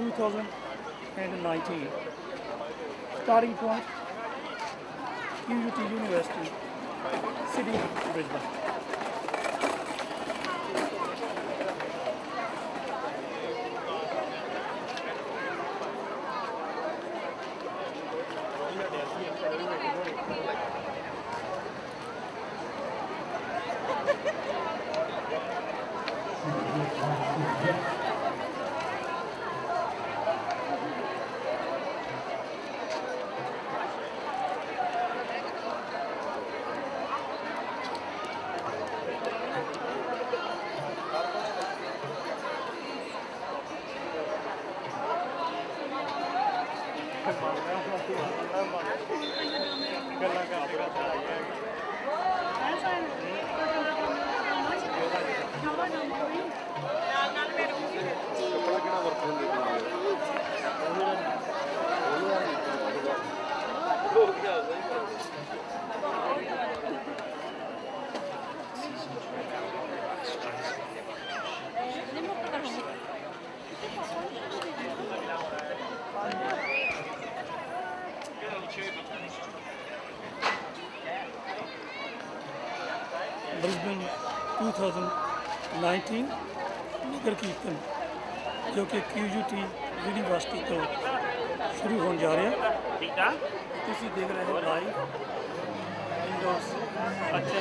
2019. Starting point, QUT University, City of Brisbane. Brisbane 2019 नगर कीर्तन जो कि QUT यूनिवर्सिटी तो शुरू होने जा रहा तुसी देख रहे हो लाइव इंडोर्स। अच्छा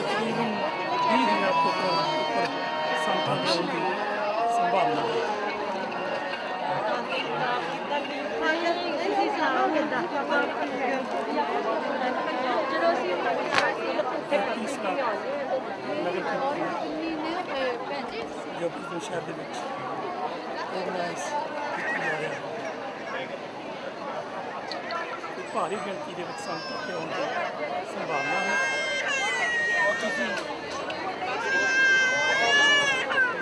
तकरीबन 20,000 के ऊपर संख्या की संभावना है। तीसरा नगर जो ब्रिस्बेन शहर के ऑर्गेनाइज किया जा रहा भारी गिनती के संगत के आने की संभावना है।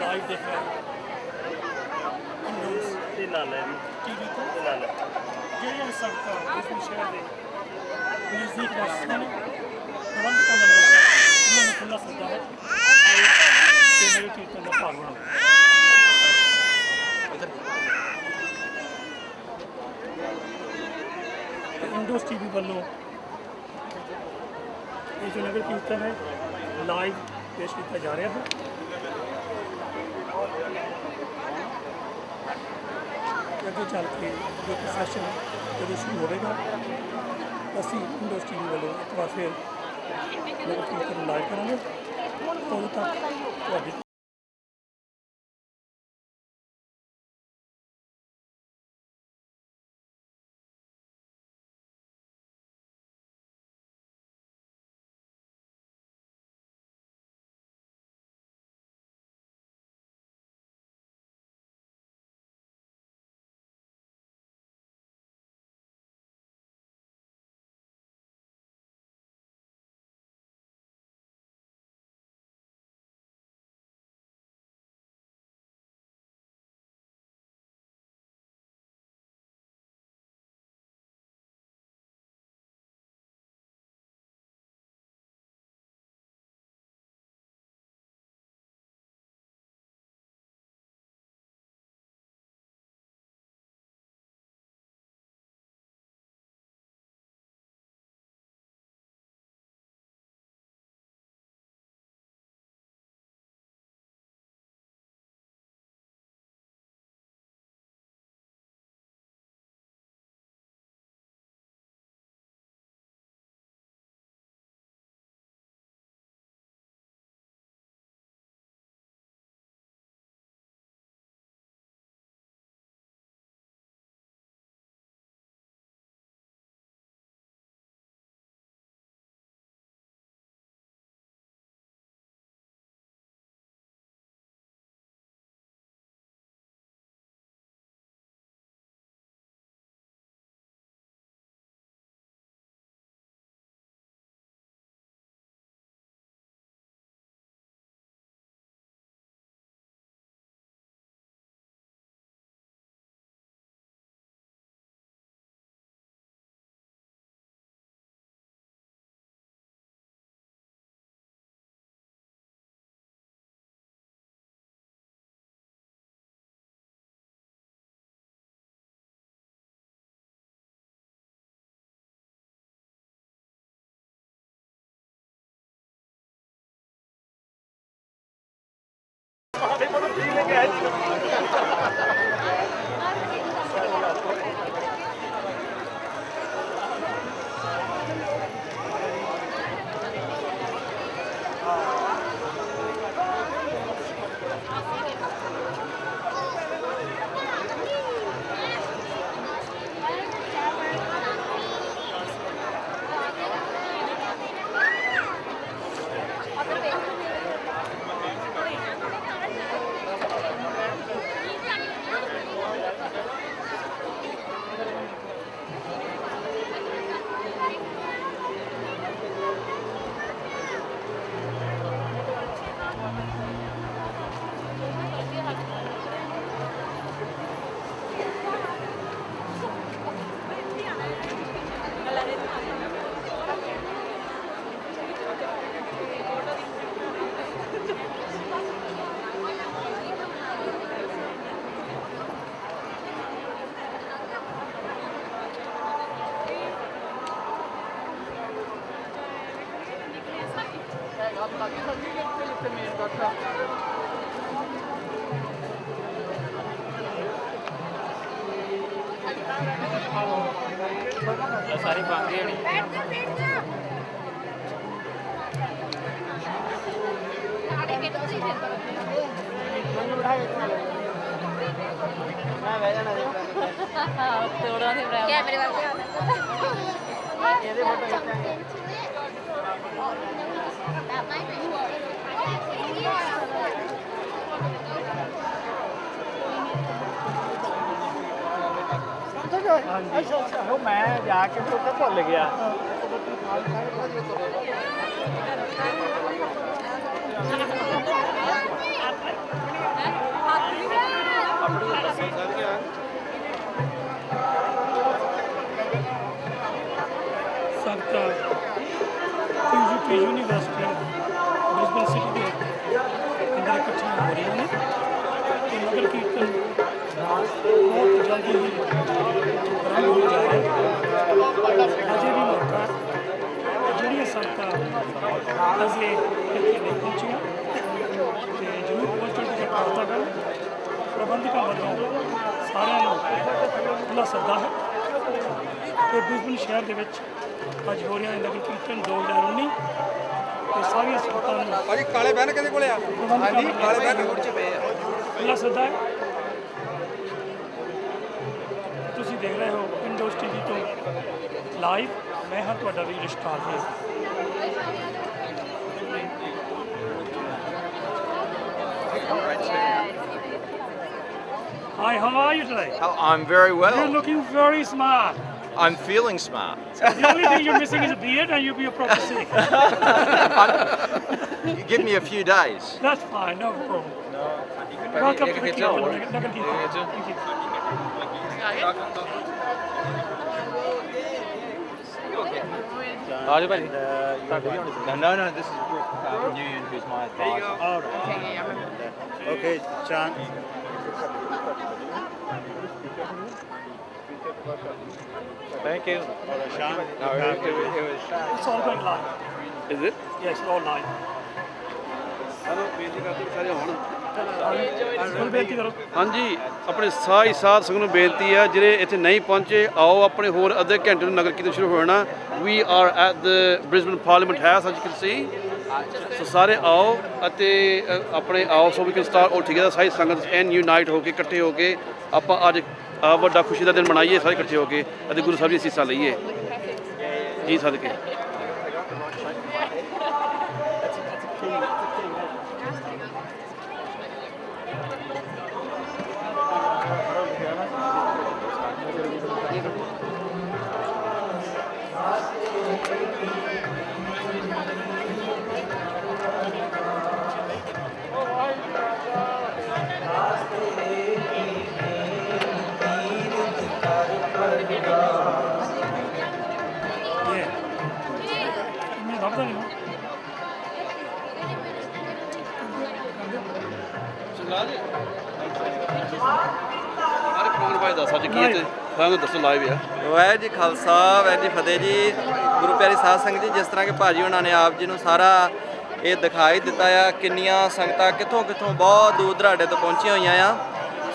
लाइव देख रहे हैं टीवी को जो संगत ब्रिस्बेन शहर के नज़दीक वासियों ने प्रबंधकों उन्होंने खुला सदा है नगर कीर्तन का भाग बनो। इंडोस टीवी वालों ये जो नगर कीर्तन है लाइव पेश किया जा रहा है। अगे चल के जो प्रशासन जो शुरू होगा असी इंडोस टीवी वालों एक बार फिर नगर कीर्तन लाइव करेंगे। उदों तक ਸਾਰੀ ਬਣ ਗਈ ਹੋਣੀ। ਮੈਂ ਬਹਿ ਜਾਣਾ ਤੋੜਾਂ ਦੇ ਬਰਾਬਰ ਕੈਮਰੇ ਵੱਲ ਧਿਆਨ ਇਹਦੇ ਫੋਟੋ ਖਿੱਚਾਂਗੇ। ਅੱਛਾ ਅੱਛਾ ਉਹ ਮੈਂ ਜਾ ਕੇ ਤੇ ਉੱਥੇ ਭੁੱਲ ਗਿਆ। ਸੰਗਤਾਂ ਯੂਨੀਵਰਸਿਟੀ ਬ੍ਰਿਸਬਨ ਸਿਟੀ ਦੇ ਅੰਦਰ ਇਕੱਠੀਆਂ ਹੋ ਰਹੀਆਂ ਨੇ ਤੇ ਨਗਰ ਕੀਰਤਨ ਬਹੁਤ ਜਲਦੀ ਹੀ ਆਰੰਭ ਹੋ ਜਾ ਰਿਹਾ ਹੈ। ਅਜੇ ਵੀ ਮੌਕਾ ਹੈ। ਜਿਹੜੀਆਂ ਸੰਗਤਾਂ ਅਜੇ ਇੱਥੇ ਨਹੀਂ ਪਹੁੰਚੀਆਂ ਤੇ ਜ਼ਰੂਰ ਪਹੁੰਚਣ ਦੀ ਕਿਰਪਾਲਤਾ ਕਰਨ। ਪ੍ਰਬੰਧਕਾਂ ਵੱਲੋਂ ਸਾਰਿਆਂ ਨੂੰ ਖੁੱਲ੍ਹਾ ਸੱਦਾ ਹੈ ਤੇ ਬ੍ਰਿਸਬਨ ਸ਼ਹਿਰ ਦੇ ਵਿੱਚ ਅੱਜ ਹੋ ਰਿਹਾ ਹੈ ਨਗਰ ਕੀਰਤਨ 2019 ਤੇ ਸਾਰੀਆਂ ਸੰਗਤਾਂ ਨੂੰ ਭਾਜੀ ਕਾਲੇ ਬੈਨ ਕਿਹਦੇ ਕੋਲੇ ਆ? ਹਾਂਜੀ ਕਾਲੇ ਬੈਨ ਰੋਡ 'ਚ ਪਏ ਆ। ਖੁੱਲ੍ਹਾ ਸੱਦਾ ਹੈ। ਤੁਸੀਂ ਦੇਖ ਰਹੇ ਹੋ ਇੰਡੋਸ ਟੀਵੀ ਤੋਂ ਲਾਈਵ। ਮੈਂ ਹਾਂ ਤੁਹਾਡਾ ਵੀਰ ਇਸ਼ਤਾਰ ਹੈ। Hi, how are you today? Oh, I'm very You're well. looking very smart. I'm feeling smart. The only thing you're missing is a beard and you'll be a proper sick. You give me a few days. That's fine, no problem. Welcome to the Kirtan. Nagar Kirtan. Thank you. ਆਜੋ ਭਾਜੀ। No, this is Brooke Nguyen, who's my advisor. Okay, Chan. Thank you. Sean. No, it was It's all going live. Is it? Yes, all live. ਸਾਨੂੰ ਬੇਨਤੀ ਕਰਦੇ ਸਾਰੇ ਹੁਣ। ਹੁਣ ਬੇਨਤੀ ਕਰੋ। ਹਾਂਜੀ ਆਪਣੇ ਸਾਰੀ ਸਾਧ ਸੰਗਤ ਨੂੰ ਬੇਨਤੀ ਹੈ ਜਿਹੜੇ ਇੱਥੇ ਨਹੀਂ ਪਹੁੰਚੇ ਆਓ ਆਪਣੇ ਹੋਰ ਅੱਧੇ ਘੰਟੇ ਨੂੰ ਨਗਰ ਕੀਰਤਨ ਸ਼ੁਰੂ ਹੋ ਜਾਣਾ। We are at the Brisbane parliament house as you can see. So ਸਾਰੇ ਆਓ ਅਤੇ ਆਪਣੇ ਆਓ so we can start all together. ਸਾਰੀ ਸੰਗਤ ਐਨ ਯੂਨਾਈਟ ਹੋ ਕੇ ਇਕੱਠੇ ਹੋ ਕੇ ਆਪਾਂ ਅੱਜ ਵੱਡਾ ਖੁਸ਼ੀ ਦਾ ਦਿਨ ਮਨਾਈਏ ਸਾਰੇ ਇਕੱਠੇ ਹੋ ਕੇ ਅਤੇ ਗੁਰੂ ਸਾਹਿਬ ਦੀ ਅਸੀਸਾਂ ਲਈਏ ਜੀ ਸਦਕੇ। मैं भागता नहीं हूँ। ਸਾਰੇ ਪ੍ਰੋਗਰਾਮ ਬਾਰੇ ਦੱਸ ਅੱਜ ਕੀ ਹੈ ਤੇ ਸਾਨੂੰ ਦੱਸੋ ਲਾਈਵ ਆ। ਵਾਹਿਗੁਰੂ ਜੀ ਖਾਲਸਾ ਵਾਹਿਗੁਰੂ ਜੀ ਫਤਿਹ ਜੀ। ਗੁਰੂ ਪਿਆਰੀ ਸਾਧ ਸੰਗਤ ਜੀ, ਜਿਸ ਤਰ੍ਹਾਂ ਕਿ ਭਾਜੀ ਉਹਨਾਂ ਨੇ ਆਪ ਜੀ ਨੂੰ ਸਾਰਾ ਇਹ ਦਿਖਾਈ ਦਿੱਤਾ ਆ ਕਿੰਨੀਆਂ ਸੰਗਤਾਂ ਕਿੱਥੋਂ ਕਿੱਥੋਂ ਬਹੁਤ ਦੂਰ ਦਰਾਡੇ ਤੋਂ ਪਹੁੰਚੀਆਂ ਹੋਈਆਂ ਆ।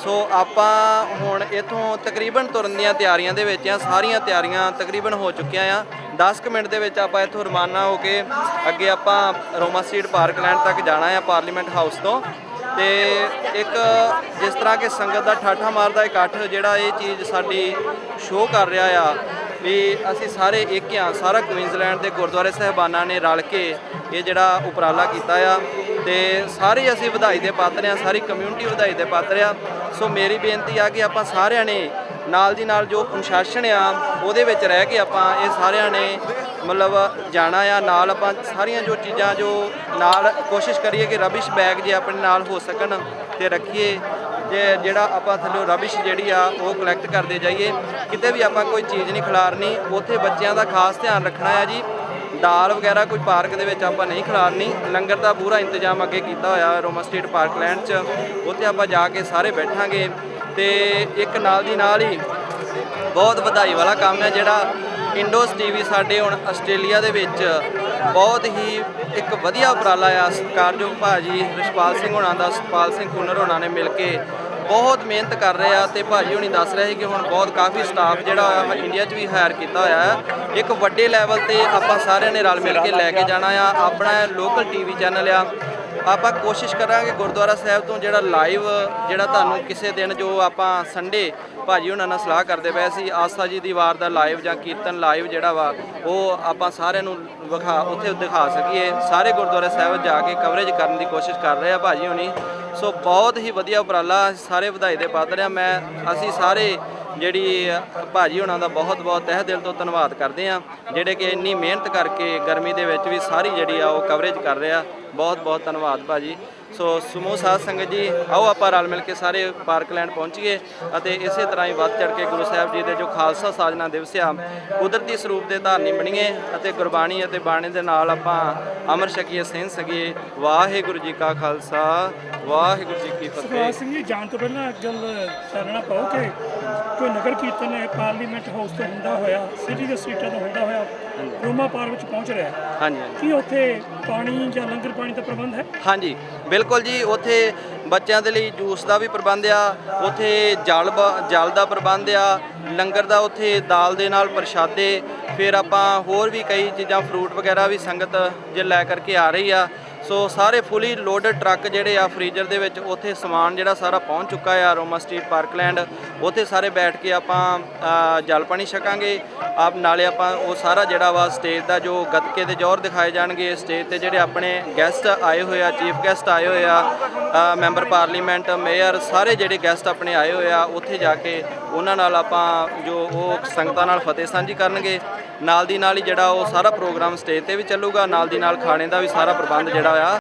ਸੋ ਆਪਾਂ ਹੁਣ ਇੱਥੋਂ ਤਕਰੀਬਨ ਤੁਰਨ ਦੀਆਂ ਤਿਆਰੀਆਂ ਦੇ ਵਿੱਚ ਆ। ਸਾਰੀਆਂ ਤਿਆਰੀਆਂ ਤਕਰੀਬਨ ਹੋ ਚੁੱਕੀਆਂ ਆ। 10 ਕੁ ਮਿੰਟ ਦੇ ਵਿੱਚ ਆਪਾਂ ਇੱਥੋਂ ਰਵਾਨਾ ਹੋ ਕੇ ਅੱਗੇ ਆਪਾਂ ਰੋਮਾ ਸਟਰੀਟ ਪਾਰਕਲੈਂਡ ਤੱਕ ਜਾਣਾ ਆ ਪਾਰਲੀਮੈਂਟ ਹਾਊਸ ਤੋਂ। ਤੇ ਇੱਕ ਜਿਸ ਤਰ੍ਹਾਂ ਕਿ ਸੰਗਤ ਦਾ ਠਾਠਾ ਮਾਰਦਾ ਇਕੱਠ ਜਿਹੜਾ ਇਹ ਚੀਜ਼ ਸਾਡੀ ਸ਼ੋਅ ਕਰ ਰਿਹਾ ਆ ਵੀ ਅਸੀਂ ਸਾਰੇ ਇੱਕ ਆ। ਸਾਰਾ ਕੁਈਨਜ਼ਲੈਂਡ ਦੇ ਗੁਰਦੁਆਰੇ ਸਾਹਿਬਾਨਾਂ ਨੇ ਰਲ ਕੇ ਇਹ ਜਿਹੜਾ ਉਪਰਾਲਾ ਕੀਤਾ ਆ ਤੇ ਸਾਰੇ ਅਸੀਂ ਵਧਾਈ ਦੇ ਪਾਤਰ ਆ। ਸਾਰੀ ਕਮਿਊਨਿਟੀ ਵਧਾਈ ਦੇ ਪਾਤਰ ਆ। ਸੋ ਮੇਰੀ ਬੇਨਤੀ ਆ ਕਿ ਆਪਾਂ ਸਾਰਿਆਂ ਨੇ ਨਾਲ ਦੀ ਨਾਲ ਜੋ ਅਨੁਸ਼ਾਸਨ ਆ ਉਹਦੇ ਵਿੱਚ ਰਹਿ ਕੇ ਆਪਾਂ ਇਹ ਸਾਰਿਆਂ ਨੇ ਮਤਲਬ ਜਾਣਾ ਆ। ਨਾਲ ਆਪਾਂ ਸਾਰੀਆਂ ਜੋ ਚੀਜ਼ਾਂ ਜੋ ਨਾਲ ਕੋਸ਼ਿਸ਼ ਕਰੀਏ ਕਿ ਰਬਿਸ਼ ਬੈਗ ਜੇ ਆਪਣੇ ਨਾਲ ਹੋ ਸਕਣ ਤੇ ਰੱਖੀਏ। ਜਿਹੜਾ ਆਪਾਂ ਥੱਲੋਂ ਰਬਿਸ਼ ਜਿਹੜੀ ਆ ਉਹ ਕਲੈਕਟ ਕਰਦੇ ਜਾਈਏ। ਕਿਤੇ ਵੀ ਆਪਾਂ ਕੋਈ ਚੀਜ਼ ਨਹੀਂ ਖਿਲਾਰਨੀ। ਉੱਥੇ ਬੱਚਿਆਂ ਦਾ ਖਾਸ ਧਿਆਨ ਰੱਖਣਾ ਆ ਜੀ। ਦਾਲ ਵਗੈਰਾ ਕੋਈ ਪਾਰਕ ਦੇ ਵਿੱਚ ਆਪਾਂ ਨਹੀਂ ਖਿਲਾਰਨੀ। ਲੰਗਰ ਦਾ ਪੂਰਾ ਇੰਤਜ਼ਾਮ ਅੱਗੇ ਕੀਤਾ ਹੋਇਆ ਰੋਮਾ ਸਟਰੀਟ ਪਾਰਕਲੈਂਡ 'ਚ। ਉੱਥੇ ਆਪਾਂ ਜਾ ਕੇ ਸਾਰੇ ਬੈਠਾਂਗੇ ਤੇ ਇੱਕ ਨਾਲ ਦੀ ਨਾਲ ਹੀ ਬਹੁਤ ਵਧਾਈ ਵਾਲਾ ਕੰਮ ਹੈ ਜਿਹੜਾ ਇੰਡੋਸ ਟੀਵੀ ਸਾਡੇ ਹੁਣ ਆਸਟ੍ਰੇਲੀਆ ਦੇ ਵਿੱਚ ਬਹੁਤ ਹੀ ਇੱਕ ਵਧੀਆ ਉਪਰਾਲਾ ਆ। ਸਤਿਕਾਰਯੋਗ ਭਾਜੀ ਰਿਸ਼ਪਾਲ ਸਿੰਘ ਹੋਣਾ ਦਾ, ਸਤਪਾਲ ਸਿੰਘ ਕੁੰਨਰ ਹੋਣਾ ਨੇ ਮਿਲ ਕੇ ਬਹੁਤ ਮਿਹਨਤ ਕਰ ਰਹੇ ਆ ਤੇ ਭਾਜੀ ਹੁਣੀ ਦੱਸ ਰਹੇ ਸੀ ਕਿ ਹੁਣ ਬਹੁਤ ਕਾਫੀ ਸਟਾਫ ਜਿਹੜਾ ਇੰਡੀਆ 'ਚ ਵੀ ਹਾਇਰ ਕੀਤਾ ਹੋਇਆ ਹੈ। ਇੱਕ ਵੱਡੇ ਲੈਵਲ ਤੇ ਆਪਾਂ ਸਾਰਿਆਂ ਨੇ ਰਲ ਮਿਲ ਕੇ ਲੈ ਕੇ ਜਾਣਾ ਆ। ਆਪਣਾ ਲੋਕਲ ਟੀਵੀ ਚੈਨਲ ਆ, ਆਪਾਂ ਕੋਸ਼ਿਸ਼ ਕਰਾਂਗੇ ਗੁਰਦੁਆਰਾ ਸਾਹਿਬ ਤੋਂ ਜਿਹੜਾ ਲਾਈਵ ਜਿਹੜਾ ਤੁਹਾਨੂੰ ਕਿਸੇ ਦਿਨ ਜੋ ਆਪਾਂ ਸੰਡੇ ਭਾਜੀ ਉਹਨਾਂ ਨਾਲ ਸਲਾਹ ਕਰਦੇ ਪਏ ਸੀ ਆਸਥਾ ਜੀ ਦੀ ਵਾਰ ਦਾ ਲਾਈਵ ਜਾਂ ਕੀਰਤਨ ਲਾਈਵ ਜਿਹੜਾ ਵਾ ਉਹ ਆਪਾਂ ਸਾਰਿਆਂ ਨੂੰ ਉੱਥੇ ਦਿਖਾ ਸਕੀਏ। ਸਾਰੇ ਗੁਰਦੁਆਰਾ ਸਾਹਿਬ ਜਾ ਕੇ ਕਵਰੇਜ ਕਰਨ ਦੀ ਕੋਸ਼ਿਸ਼ ਕਰ ਰਹੇ ਆ ਭਾਜੀ ਹੁਣੀ। ਸੋ ਬਹੁਤ ਹੀ ਵਧੀਆ ਉਪਰਾਲਾ, ਸਾਰੇ ਵਧਾਈ ਦੇ ਪਾਤਰ ਆ। ਅਸੀਂ ਸਾਰੇ ਜਿਹੜੀ ਭਾਜੀ ਹੁਣਾਂ ਦਾ ਬਹੁਤ ਬਹੁਤ ਤਹਿ ਦਿਲ ਤੋਂ ਧੰਨਵਾਦ ਕਰਦੇ ਆ ਜਿਹੜੇ ਕਿ ਇੰਨੀ ਮਿਹਨਤ ਕਰਕੇ ਗਰਮੀ ਦੇ ਵਿੱਚ ਵੀ ਸਾਰੀ ਜਿਹੜੀ ਆ ਉਹ ਕਵਰੇਜ ਕਰ ਰਹੇ ਆ। ਬਹੁਤ ਬਹੁਤ ਧੰਨਵਾਦ ਭਾਜੀ। ਸੋ ਸਮੂਹ ਸਾਧ ਸੰਗਤ ਜੀ, ਆਓ ਆਪਾਂ ਰਲ ਮਿਲ ਕੇ ਸਾਰੇ ਪਾਰਕਲੈਂਡ ਪਹੁੰਚੀਏ ਅਤੇ ਇਸੇ ਤਰ੍ਹਾਂ ਹੀ ਵੱਧ ਚੜ੍ਹ ਕੇ ਗੁਰੂ ਸਾਹਿਬ ਜੀ ਦੇ ਜੋ ਖਾਲਸਾ ਸਾਜਨਾ ਦਿਵਸ ਆ ਕੁਦਰਤੀ ਸਰੂਪ ਦੇ ਧਾਰਨੀ ਬਣੀਏ ਅਤੇ ਗੁਰਬਾਣੀ ਅਤੇ ਬਾਣੀ ਦੇ ਨਾਲ ਆਪਾਂ ਅਮਰ ਛਕੀਏ, ਸਿੰਘ ਸਕੀਏ। ਵਾਹਿਗੁਰੂ ਜੀ ਕਾ ਖਾਲਸਾ, ਵਾਹਿਗੁਰੂ ਜੀ ਕੀ ਸੁਖਰਾਜ ਫਤਿਹ। ਸਿੰਘ ਜੀ, ਜਾਣ ਤੋਂ ਪਹਿਲਾਂ ਇੱਕ ਗੱਲ ਚਾਨਣਾ ਪਾਓ ਕਿ ਕੋਈ ਨਗਰ ਕੀਰਤਨ ਹੈ ਪਾਰਲੀਮੈਂਟ ਹਾਊਸ ਤੋਂ ਹੁੰਦਾ ਹੋਇਆ, ਸਿਟੀ ਦੇ ਸਟਰੀਟਾਂ ਤੋਂ ਹੁੰਦਾ ਹੋਇਆ ਰੋਮਾ ਪਾਰ ਵਿੱਚ ਪਹੁੰਚ ਰਿਹਾ ਹੈ। ਹਾਂਜੀ ਹਾਂਜੀ ਕੀ ਉੱਥੇ ਪਾਣੀ ਜਾਂ ਲੰਗਰ ਪਾਣੀ ਦਾ ਪ੍ਰਬੰਧ ਹੈ? ਹਾਂਜੀ ਬਿਲਕੁਲ ਜੀ, ਉੱਥੇ ਬੱਚਿਆਂ ਦੇ ਲਈ ਜੂਸ ਦਾ ਵੀ ਪ੍ਰਬੰਧ ਆ, ਉੱਥੇ ਜਲ ਦਾ ਪ੍ਰਬੰਧ ਆ, ਲੰਗਰ ਦਾ ਉੱਥੇ ਦਾਲ ਦੇ ਨਾਲ ਪ੍ਰਸ਼ਾਦੇ, ਫਿਰ ਆਪਾਂ ਹੋਰ ਵੀ ਕਈ ਚੀਜ਼ਾਂ ਫਰੂਟ ਵਗੈਰਾ ਵੀ ਸੰਗਤ ਜੇ ਲੈ ਕਰਕੇ ਆ ਰਹੀ ਆ। ਸੋ ਸਾਰੇ ਫੁੱਲੀ ਲੋਡਡ ਟਰੱਕ ਜਿਹੜੇ ਆ ਫਰੀਜ਼ਰ ਦੇ ਵਿੱਚ ਉੱਥੇ ਸਮਾਨ ਜਿਹੜਾ ਸਾਰਾ ਪਹੁੰਚ ਚੁੱਕਾ ਆ ਰੋਮਾ ਸਟਰੀਟ ਪਾਰਕਲੈਂਡ। ਉੱਥੇ ਸਾਰੇ ਬੈਠ ਕੇ ਆਪਾਂ ਜਲ ਪਾਣੀ ਛਕਾਂਗੇ। ਨਾਲੇ ਆਪਾਂ ਉਹ ਸਾਰਾ ਜਿਹੜਾ ਵਾ ਸਟੇਜ ਦਾ ਜੋ ਗੱਤਕੇ ਦੇ ਜੌਹਰ ਦਿਖਾਏ ਜਾਣਗੇ, ਸਟੇਜ ਤੇ ਜਿਹੜੇ ਆਪਣੇ ਗੈਸਟ ਆਏ ਹੋਏ ਆ, ਚੀਫ ਗੈਸਟ ਆਏ ਹੋਏ ਆ, ਮੈਂਬਰ ਪਾਰਲੀਮੈਂਟ, ਮੇਅਰ, ਸਾਰੇ ਜਿਹੜੇ ਗੈਸਟ ਆਪਣੇ ਆਏ ਹੋਏ ਆ, ਉੱਥੇ ਜਾ ਕੇ ਉਹਨਾਂ ਨਾਲ ਆਪਾਂ ਜੋ ਉਹ ਸੰਗਤਾਂ ਨਾਲ ਫਤਿਹ ਸਾਂਝੀ ਕਰਨਗੇ। ਨਾਲ ਦੀ ਨਾਲ ਹੀ ਜਿਹੜਾ ਉਹ ਸਾਰਾ ਪ੍ਰੋਗਰਾਮ ਸਟੇਜ ਤੇ ਵੀ ਚੱਲੂਗਾ, ਨਾਲ ਦੀ ਨਾਲ ਖਾਣੇ ਦਾ ਵੀ ਸਾਰਾ ਪ੍ਰਬੰਧ ਜਿਹੜਾ ਆ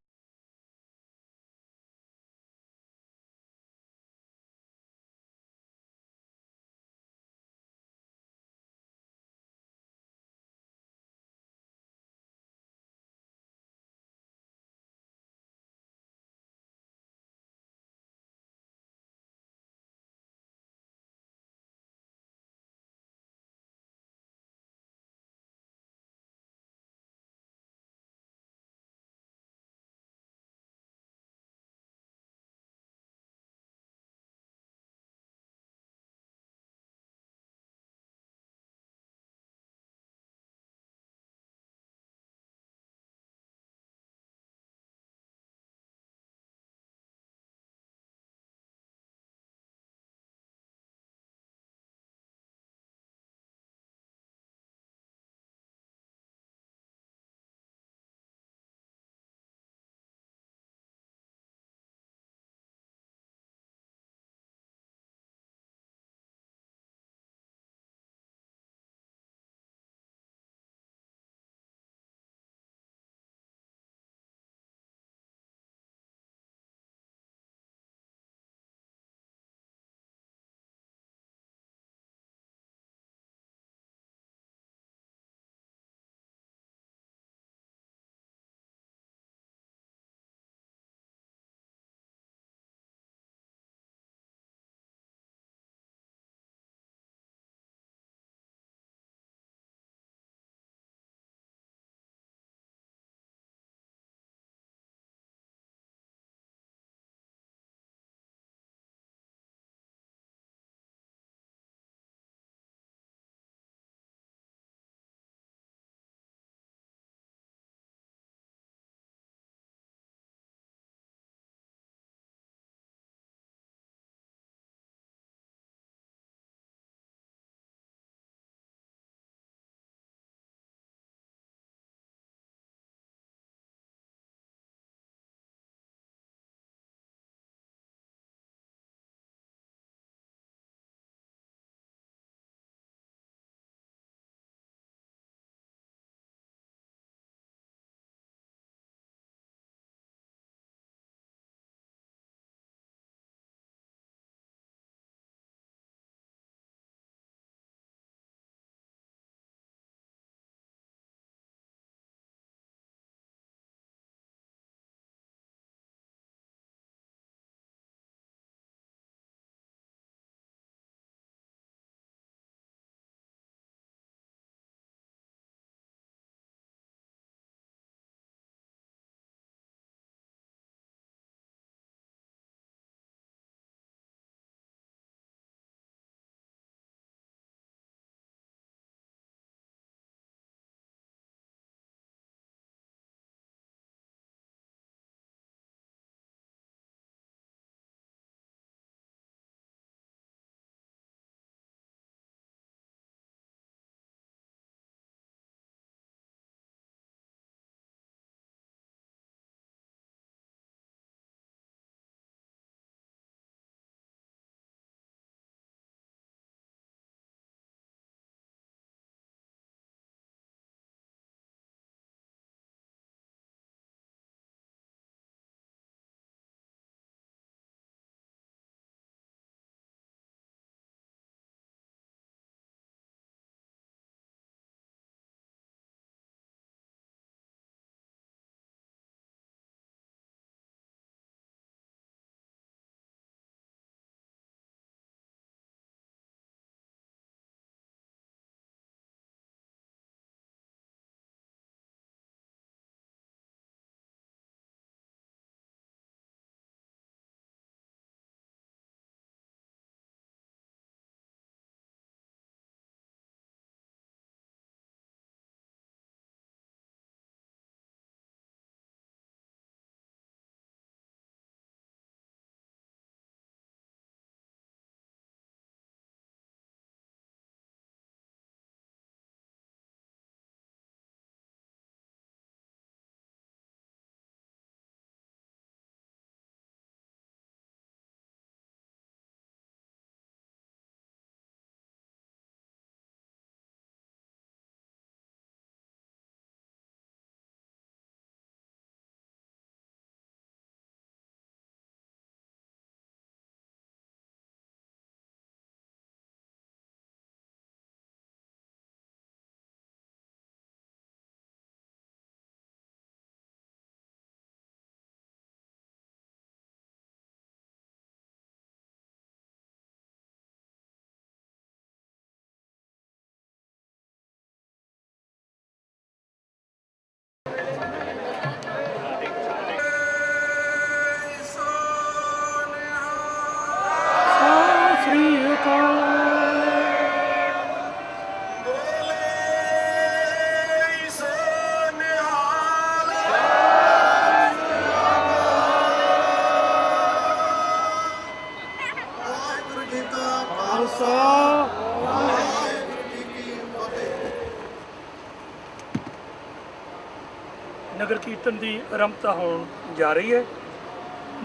ਨਗਰ ਕੀਰਤਨ ਦੀ ਆਰੰਭਤਾ ਹੋਣ ਜਾ ਰਹੀ ਹੈ।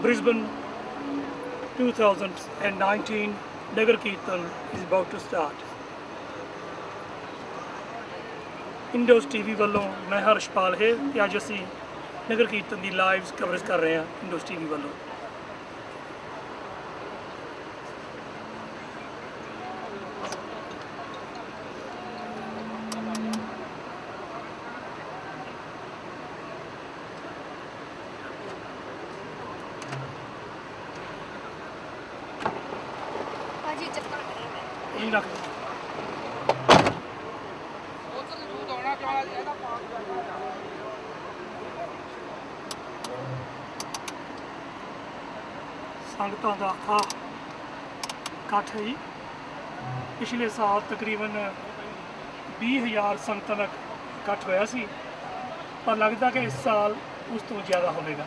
Brisbane 2019 Nagar Kirtan is about to start। Indos TV ਵੱਲੋਂ ਮੈਂ ਹਰਸ਼ਪਾਲ ਹੈ ਤੇ ਅੱਜ ਅਸੀਂ ਨਗਰ ਕੀਰਤਨ ਦੀ ਲਾਈਵ ਕਵਰੇਜ ਕਰ ਰਹੇ ਹਾਂ ਇੰਡੋਜ਼ ਟੀਵੀ ਵੱਲੋਂ। ਭਾਜੀ ਚੱਪਲ ਕਰੀ ਇਹ ਰੱਖ ਸੰਗਤਾਂ ਦਾ ਇਕੱਠ ਹੈ ਜੀ। ਪਿਛਲੇ ਸਾਲ ਤਕਰੀਬਨ 20,000 ਸੰਗਤਾਂ ਦਾ ਇਕੱਠ ਹੋਇਆ ਸੀ, ਪਰ ਲੱਗਦਾ ਕਿ ਇਸ ਸਾਲ ਉਸ ਤੋਂ ਜ਼ਿਆਦਾ ਹੋਵੇਗਾ।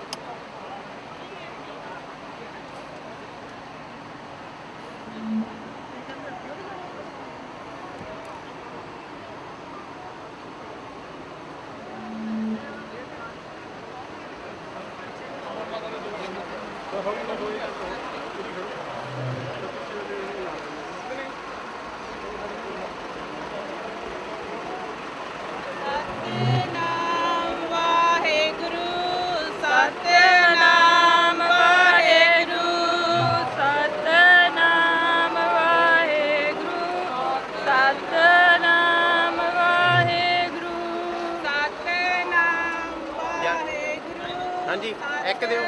ਹਾਂਜੀ ਇੱਕ ਦਿਓ।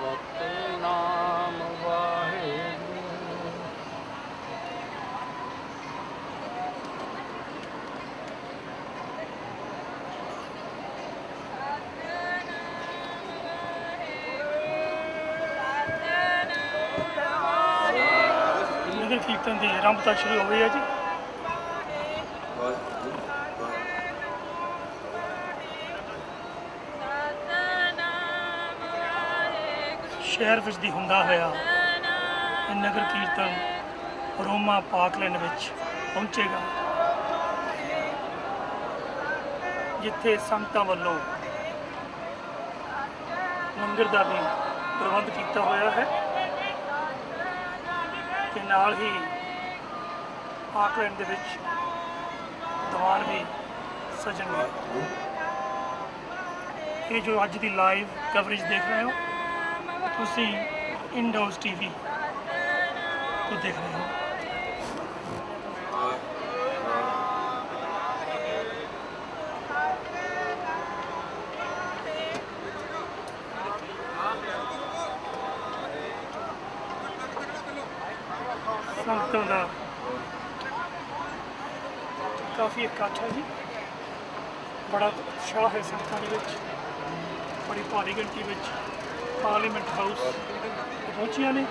ਸਤਿਨਾਮ ਵਾਹਿਗੁਰੂ। ਨਗਰ ਕੀਰਤਨ ਦੀ ਆਰੰਭਤਾ ਸ਼ੁਰੂ ਹੋ ਗਈ ਹੈ ਜੀ। ਸ਼ਹਿਰ ਵਿੱਚ ਦੀ ਹੁੰਦਾ ਹੋਇਆ ਇਹ ਨਗਰ ਕੀਰਤਨ ਰੋਮਾ ਪਾਰਕਲੈਂਡ ਵਿੱਚ ਪਹੁੰਚੇਗਾ, ਜਿੱਥੇ ਸੰਗਤਾਂ ਵੱਲੋਂ ਲੰਗਰ ਦਾ ਵੀ ਪ੍ਰਬੰਧ ਕੀਤਾ ਹੋਇਆ ਹੈ ਤੇ ਨਾਲ ਹੀ ਪਾਰਕਲੈਂਡ ਦੇ ਵਿੱਚ ਦੀਵਾਨ ਵੀ ਸਜਣਗੇ। ਇਹ ਜੋ ਅੱਜ ਦੀ ਲਾਈਵ ਕਵਰੇਜ ਦੇਖ ਰਹੇ ਹੋ ਤੁਸੀਂ ਇੰਡੋਜ਼ ਟੀਵੀ ਤੋਂ ਦੇਖ ਰਹੇ ਹੋ। ਸੰਗਤਾਂ ਦਾ ਕਾਫੀ ਇਕੱਠ ਹੈ ਜੀ, ਬੜਾ ਉਤਸ਼ਾਹ ਹੈ ਸੰਗਤਾਂ ਦੇ ਵਿੱਚ। ਬੜੀ ਭਾਰੀ ਗਿਣਤੀ ਵਿੱਚ ਪਾਰਲੀਮੈਂਟ ਹਾਊਸ ਪਹੁੰਚੀਆਂ ਨੇ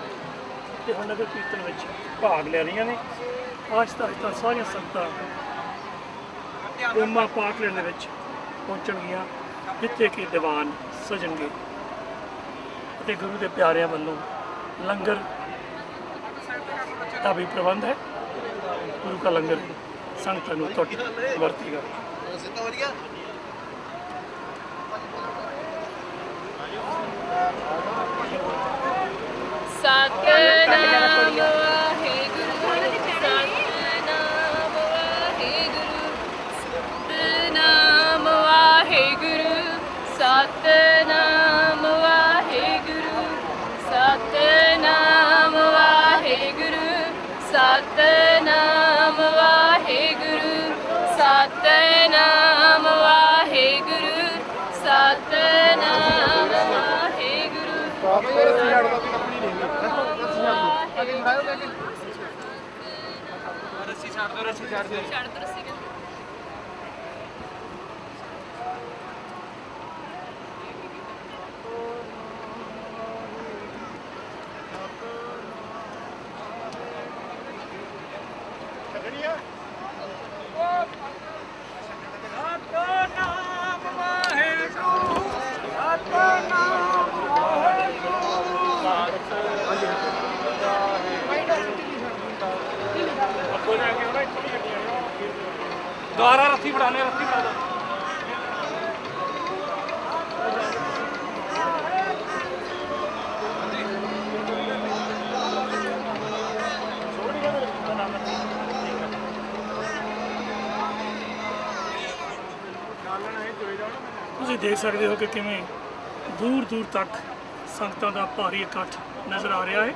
ਤੇ ਹੁਣ ਨਗਰ ਕੀਰਤਨ ਵਿੱਚ ਭਾਗ ਲੈ ਰਹੀਆਂ ਨੇ। ਆਹਿਸਤਾ ਆਹਿਸਤਾ ਸਾਰੀਆਂ ਸੰਗਤਾਂ ਰੋਮਾ ਪਾਰਕਲੈਂਡ ਦੇ ਵਿੱਚ ਪਹੁੰਚਣਗੀਆਂ, ਜਿੱਥੇ ਕਿ ਦੀਵਾਨ ਸਜਣਗੇ ਅਤੇ ਗੁਰੂ ਦੇ ਪਿਆਰਿਆਂ ਵੱਲੋਂ ਲੰਗਰ ਦਾ ਵੀ ਪ੍ਰਬੰਧ ਹੈ। ਗੁਰੂ ਦਾ ਲੰਗਰ ਸੰਗਤਾਂ ਨੂੰ ਤੁੱਟ ਵਰਤੇਗਾ। ਸਤਿਨਾਮ ਰੱਸੀ ਛੱਡ ਦਿਓ ਰੱਸੀ ਛੱਡ ਦਿਓ ਛੱਡ ਦੋ ਰੱਸੀ ਕਹਿੰਦੇ ਦੁਆਰਾ ਰੱਸੀ ਫੜਾਣੇ ਰੱਸੀ ਫੜਾ ਦਿਓ ਤੁਸੀਂ ਦੇਖ ਸਕਦੇ ਹੋ ਕਿ ਕਿਵੇਂ ਦੂਰ ਦੂਰ ਤੱਕ ਸੰਗਤਾਂ ਦਾ ਭਾਰੀ ਇਕੱਠ ਨਜ਼ਰ ਆ ਰਿਹਾ ਹੈ।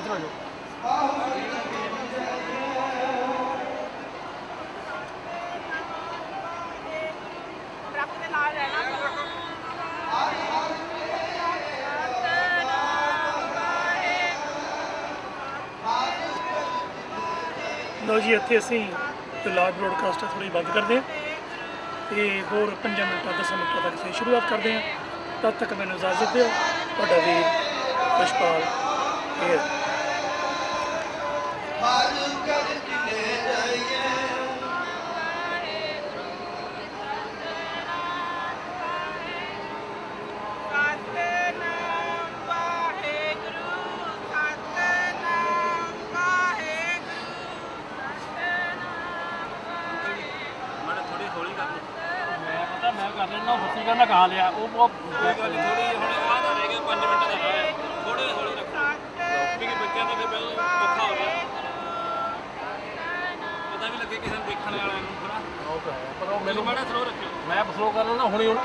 ਇੱਧਰ ਆ ਜਾਓ। ਲਓ ਜੀ, ਇੱਥੇ ਅਸੀਂ ਜੋ ਲਾਈਵ ਬ੍ਰੋਡਕਾਸਟ ਹੈ ਥੋੜ੍ਹੀ ਬੰਦ ਕਰਦੇ ਹਾਂ ਤੇ ਹੋਰ 5 ਮਿੰਟਾਂ 10 ਮਿੰਟਾਂ ਤੱਕ ਅਸੀਂ ਸ਼ੁਰੂਆਤ ਕਰਦੇ ਹਾਂ। ਤਦ ਤੱਕ ਮੈਨੂੰ ਇਜਾਜ਼ਤ ਦਿਓ। ਤੁਹਾਡਾ ਵੀਰ ਖੁਸ਼ਪਾਲ ਇਹ ਮੈਂ ਪਤਾ ਮੈਂ ਕਰ ਲੈਣਾ ਸੱਚੀ ਕਹਿੰਦਾ ਕਹਾ ਲਿਆ ਉਹ ਬਹੁਤ ਥੋੜੀ ਹੁਣ ਆਹ ਤਾਂ ਰਹਿ ਗਿਆ 5 ਮਿੰਟ ਦਾ ਰਹਿ ਗਿਆ ਥੋੜੇ ਹੌਲੀ ਰੱਖੋ ਕਿਉਂਕਿ ਬੱਚਿਆਂ ਦਾ ਫਿਰ ਪਹਿਲਾਂ ਔਖਾ ਹੋ ਰਿਹਾ ਪਤਾ ਵੀ ਲੱਗੇ ਕਿਸੇ ਨੂੰ ਦੇਖਣ ਵਾਲਿਆਂ ਨੂੰ ਹਨਾ ਉਹ ਤਾਂ ਹੈ ਪਰ ਉਹ ਮੈਨੂੰ ਮੈਨੂੰ ਮਾੜਾ ਸਲੋ ਰੱਖਿਓ ਮੈਂ ਸਲੋ ਕਰ ਲੈਣਾ ਹੁਣੀ ਹੁਣ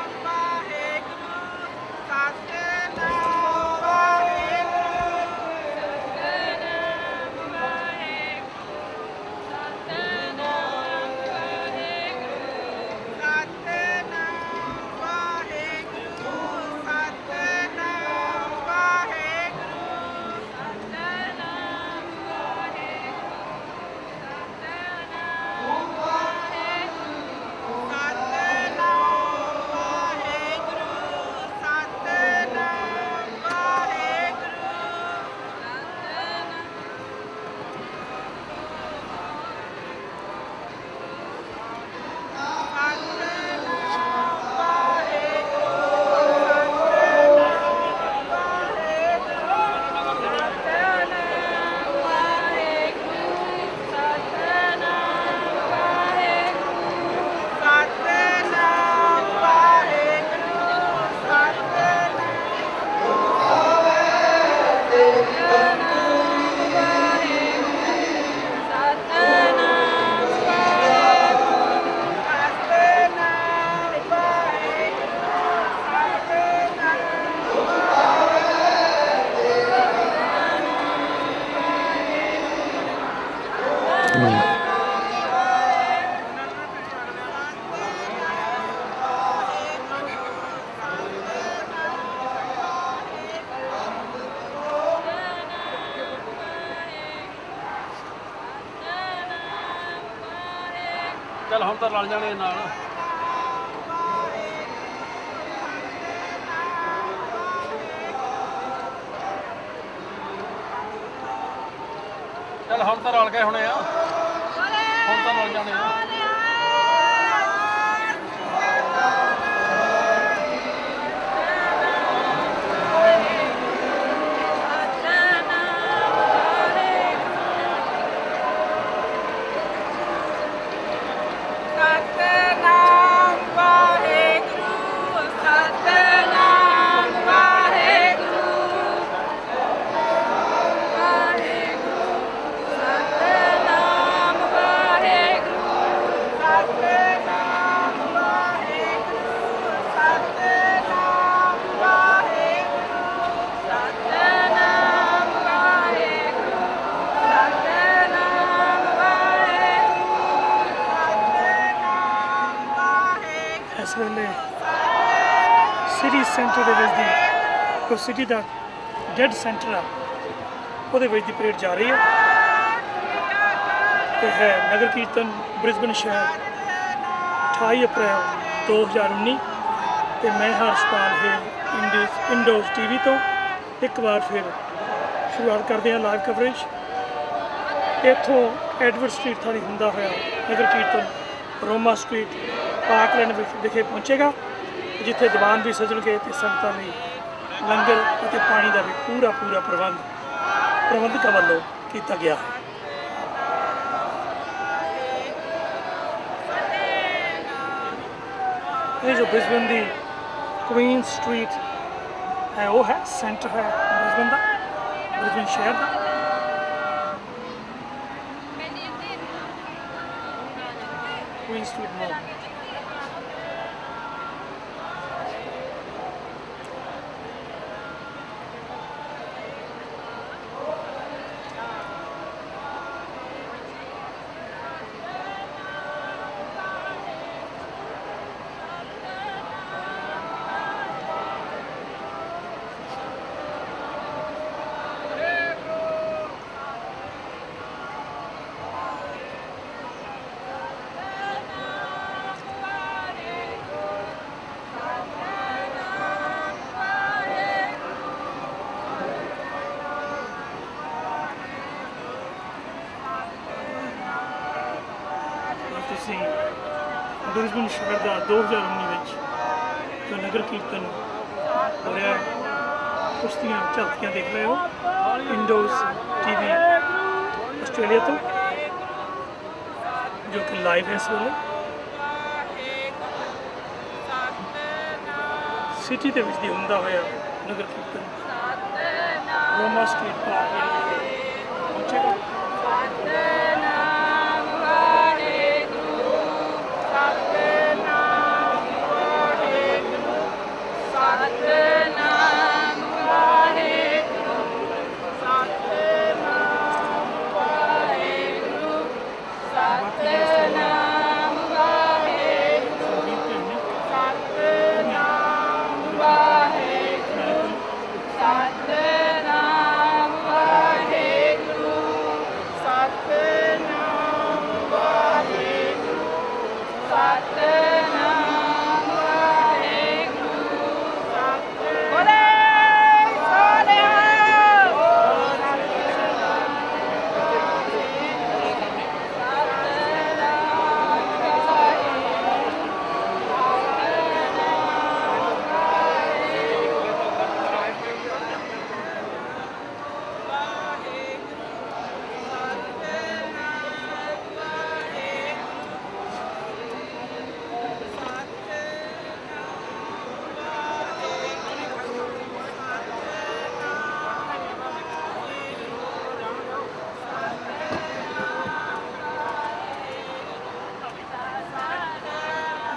ਚੱਲ ਹੁਣ ਤਾਂ ਰਲ ਜਾਣੇ ਨਾਲ ਚੱਲ ਹੁਣ ਤਾਂ ਰਲ ਗਏ ਹੋਣੇ ਆ ਹੁਣ ਤਾਂ ਰਲ ਜਾਣੇ ਆ ਇਸ ਵੇਲੇ ਸਿਟੀ ਸੈਂਟਰ ਦੇ ਵਿੱਚ ਦੀ ਜੋ ਸਿਟੀ ਦਾ ਡੈਡ ਸੈਂਟਰ ਆ ਉਹਦੇ ਵਿੱਚ ਦੀ ਪਰੇਡ ਜਾ ਰਹੀ ਹੈ ਤੇ ਹੈ ਨਗਰ ਕੀਰਤਨ ਬ੍ਰਿਸਬਨ ਸ਼ਹਿਰ 28 ਅਪ੍ਰੈਲ 2019 ਤੇ ਮੈਂ ਹਰਸ਼ਪਾਲ ਹੈ ਇੰਡੋਜ਼ ਟੀਵੀ ਤੋਂ ਇੱਕ ਵਾਰ ਫਿਰ ਸ਼ੁਰੂਆਤ ਕਰਦੇ ਹਾਂ ਲਾਈਵ ਕਵਰੇਜ। ਇੱਥੋਂ ਐਡਵਰਡ ਸਟਰੀਟ ਥਾਣੀ ਹੁੰਦਾ ਹੋਇਆ ਨਗਰ ਕੀਰਤਨ ਰੋਮਾ ਸਟਰੀਟ ਪਾਰਕਲੈਂਡ ਵਿਖੇ ਪਹੁੰਚੇਗਾ ਜਿੱਥੇ ਦੀਵਾਨ ਵੀ ਸਜਣਗੇ ਤੇ ਸੰਗਤਾਂ ਲਈ ਲੰਗਰ ਅਤੇ ਪਾਣੀ ਦਾ ਵੀ ਪੂਰਾ ਪ੍ਰਬੰਧਕਾਂ ਵੱਲੋਂ ਕੀਤਾ ਗਿਆ ਹੈ। ਇਹ ਜੋ ਬ੍ਰਿਸਬਨ ਦੀ ਕੁਈਨ ਸਟਰੀਟ ਹੈ ਉਹ ਹੈ ਸੈਂਟਰ ਹੈ ਬ੍ਰਿਸਬਨ ਦਾ, ਬ੍ਰਿਸਬਨ ਸ਼ਹਿਰ ਦਾ। ਕੁਈਨ ਸਟਰੀਟ ਮੋਲ ਤੁਸੀਂ ਬ੍ਰਿਸਬਨ ਸ਼ਹਿਰ ਦਾ 2019 ਵਿੱਚ ਜੋ ਨਗਰ ਕੀਰਤਨ ਹੋ ਰਿਹਾ ਹੈ ਉਸ ਦੀਆਂ ਝਲਕੀਆਂ ਦੇਖ ਰਹੇ ਹੋ ਇੰਡੋਜ਼ ਟੀਵੀ ਆਸਟ੍ਰੇਲੀਆ ਤੋਂ, ਜੋ ਕਿ ਲਾਈਵ ਹੈ ਇਸ ਵੇਲੇ ਸਿਟੀ ਦੇ ਵਿੱਚ ਦੀ ਹੁੰਦਾ ਹੋਇਆ ਨਗਰ ਕੀਰਤਨ ਰੋਮਾ ਸਟਰੀਟ ਪਾਰਕ ਪਹੁੰਚੇਗਾ।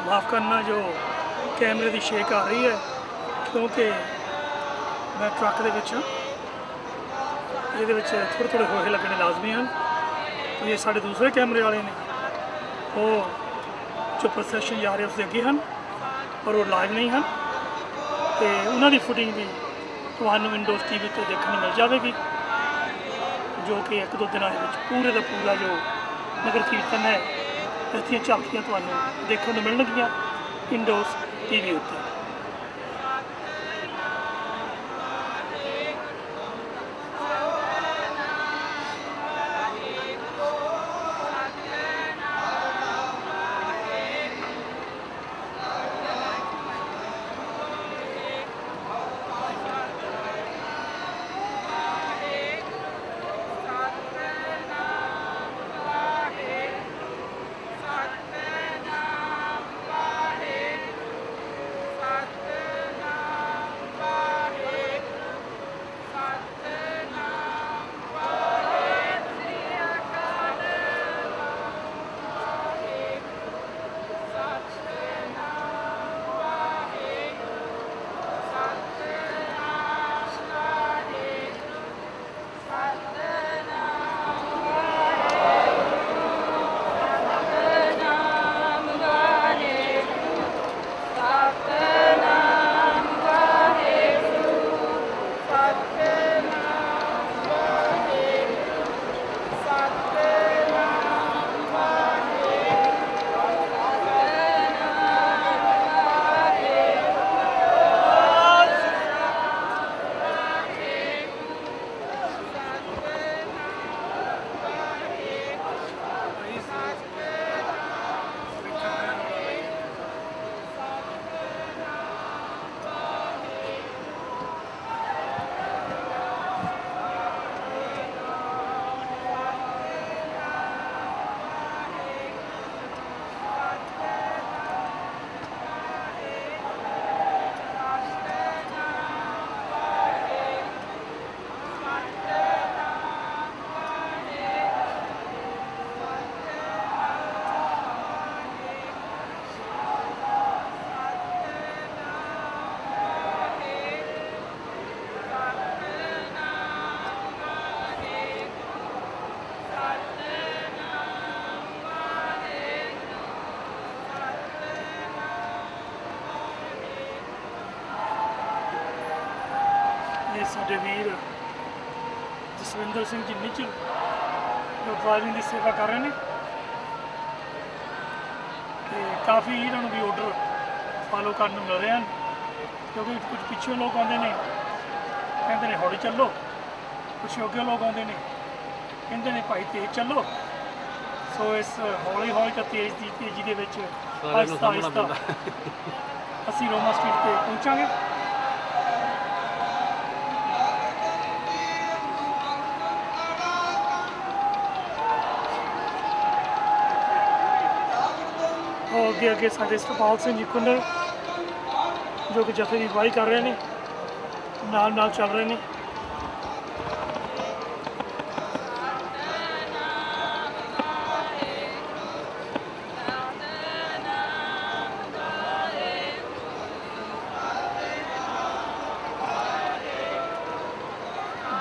माफ़ करना जो कैमरे की शेक आ रही है क्योंकि मैं ट्रक के विच ये थोड़े थोड़े होए लगने लाजमी हैं। तो ये साढ़े दूसरे कैमरे वाले ने वो जो प्रोसैशन जा रहे उसके अगे हैं और वो लाइव नहीं हैं, तो उन्होंने फुटिंग भी तुहानू विंडोज़ टीवी तो देखने मिल जाएगी, जो कि एक दो दिनों पूरे का पूरा जो नगर कीर्तन है इसकी झांकियां तुहानू देखने को मिलणगियां इंडोज़ टीवी उत्ते। ਸਾਡੇ ਵੀਰ ਜਸਵਿੰਦਰ ਸਿੰਘ ਜੀ ਨਿੱਚਲ ਜੋ ਡਰਾਈਵਿੰਗ ਦੀ ਸੇਵਾ ਕਰ ਰਹੇ ਨੇ, ਤੇ ਕਾਫੀ ਇਹਨਾਂ ਨੂੰ ਵੀ ਆਰਡਰ ਫਾਲੋ ਕਰਨ ਨੂੰ ਮਿਲ ਰਹੇ ਹਨ, ਕਿਉਂਕਿ ਕੁਝ ਪਿੱਛੇ ਲੋਕ ਆਉਂਦੇ ਨੇ ਕਹਿੰਦੇ ਨੇ ਹੌਲੀ ਚੱਲੋ, ਕੁਛ ਅੱਗੇ ਲੋਕ ਆਉਂਦੇ ਨੇ ਕਹਿੰਦੇ ਨੇ ਭਾਈ ਤੇਜ਼ ਚੱਲੋ। ਸੋ ਇਸ ਹੌਲੀ ਹੌਲੀ ਤਾਂ ਤੇਜ਼ੀ ਦੇ ਵਿੱਚ ਆਹਿਸਤਾ ਆਹਿਸਤਾ ਅਸੀਂ ਰੋਮਾ ਸਟਰੀਟ ਤੇ ਪਹੁੰਚਾਂਗੇ। ਅੱਗੇ ਅੱਗੇ ਸਾਡੇ ਸਤਪਾਲ ਸਿੰਘ ਜੀ ਕੁੰਨਰ ਜੋ ਕਿ ਜਥੇ ਦੀ ਅਗਵਾਈ ਕਰ ਰਹੇ ਨੇ, ਨਾਲ ਨਾਲ ਚੱਲ ਰਹੇ ਨੇ।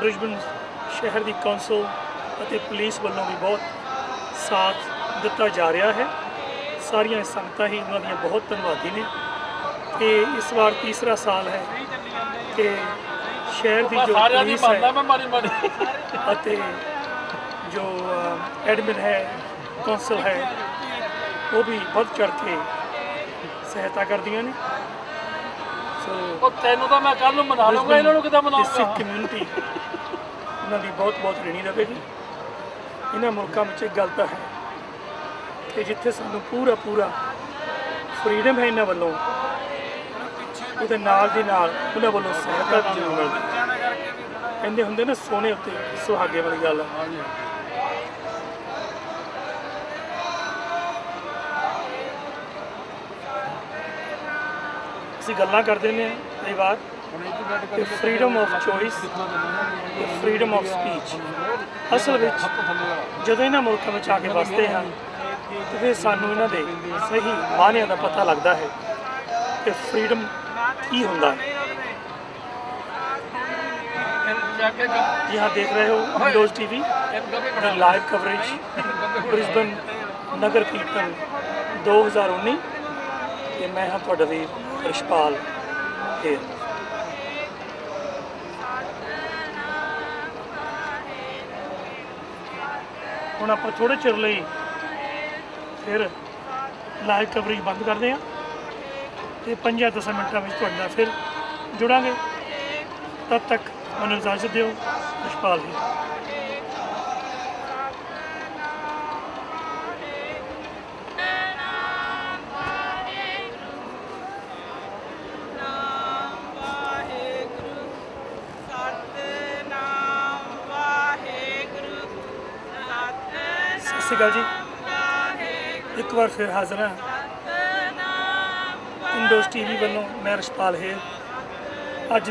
ਬ੍ਰਿਸਬਨ ਸ਼ਹਿਰ ਦੀ ਕੌਂਸਲ ਅਤੇ ਪੁਲਿਸ ਵੱਲੋਂ ਵੀ ਬਹੁਤ ਸਾਥ ਦਿੱਤਾ ਜਾ ਰਿਹਾ ਹੈ। ਸਾਰੀਆਂ ਸੰਗਤਾਂ ਹੀ ਉਹਨਾਂ ਦੀਆਂ ਬਹੁਤ ਧੰਨਵਾਦੀ ਨੇ ਕਿ ਇਸ ਵਾਰ ਤੀਸਰਾ ਸਾਲ ਹੈ ਕਿ ਸ਼ਹਿਰ ਦੀ ਜੋ ਪੁਲਿਸ ਹੈ ਅਤੇ ਜੋ ਐਡਮਿਨ ਹੈ, ਕੌਂਸਲ ਹੈ, ਉਹ ਵੀ ਵੱਧ ਚੜ੍ਹ ਕੇ ਸਹਾਇਤਾ ਕਰਦੀਆਂ ਨੇ। ਸੋ ਤੈਨੂੰ ਤਾਂ ਮੈਂ ਕੱਲ ਨੂੰ ਮਨਾ ਲਵਾਂਗਾ, ਇਹਨਾਂ ਨੂੰ ਕਿੱਦਾਂ ਮਨਾਉਂਗਾ। ਸਿੱਖ ਕਮਿਊਨਿਟੀ ਉਹਨਾਂ ਦੀ ਬਹੁਤ ਬਹੁਤ ऋणी ਰਹੇਗੀ। ਇਹਨਾਂ ਮੁਲਕਾਂ ਵਿੱਚ ਇੱਕ ਗੱਲ ਤਾਂ ਹੈ ਕਿ ਜਿੱਥੇ ਸਾਨੂੰ ਪੂਰਾ ਫਰੀडम ਹੈ ਇਹਨਾਂ ਵੱਲੋਂ, ਉਹਦੇ ਨਾਲ ਦੀ ਨਾਲ ਉਹਨਾਂ ਵੱਲੋਂ ਸਹਾਇਤਾ ਵੀ ਜ਼ਰੂਰ ਮਿਲਦੀ। ਕਹਿੰਦੇ ਹੁੰਦੇ ਨਾ ਸੋਨੇ ਉੱਤੇ ਸੁਹਾਗੇ ਵਾਲੀ ਗੱਲ। ਅਸੀਂ ਗੱਲਾਂ ਕਰਦੇ ਨੇ ਕਈ ਵਾਰ ਕਿ ਫਰੀडम ਆਫ ਚੋਇਸ ਤੇ ਫਰੀडम ਆਫ ਸਪੀਚ। ਅਸਲ ਵਿੱਚ ਜਦੋਂ ਇਹਨਾਂ ਮੁਲਕਾਂ ਵਿੱਚ ਆ ਕੇ ਵਸਦੇ ਹਾਂ ਤੇ ਫਿਰ ਸਾਨੂੰ ਇਹਨਾਂ ਦੇ ਸਹੀ ਮਾਅਨਿਆਂ ਦਾ ਪਤਾ ਲੱਗਦਾ ਹੈ ਕਿ ਫਰੀडम ਕੀ ਹੁੰਦਾ ਹੈ। यहाँ देख रहे हो Windows TV live coverage Brisbane Nagar Kirtan 2019 ਤੇ ਮੈਂ ਹਾਂ ਤੁਹਾਡਾ ਵੀਰ ਰਿਸ਼ਪਾਲ ਹੇਰ। ਹੁਣ ਆਪਾਂ ਥੋੜੇ ਚਿਰ ਲਈ ਫਿਰ ਲਾਈਵ ਕਵਰੇਜ ਬੰਦ ਕਰਦੇ ਹਾਂ ਤੇ 5-10 ਮਿੰਟਾਂ ਵਿੱਚ ਤੁਹਾਡੇ ਨਾਲ ਫਿਰ ਜੁੜਾਂਗੇ। ਤਦ ਤੱਕ ਮੈਨੂੰ ਇਜਾਜ਼ਤ ਦਿਓ। ਰਿਸ਼ਪਾਲ ਹੇਰ। ਸਤਿ ਸ਼੍ਰੀ ਅਕਾਲ ਜੀ। ਇੱਕ ਵਾਰ ਫਿਰ ਹਾਜ਼ਰ ਹਾਂ ਵਿੰਡੋਜ਼ ਟੀਵੀ ਵੱਲੋਂ। ਮੈਂ ਰਿਸ਼ਪਾਲ ਹੇਰ। ਅੱਜ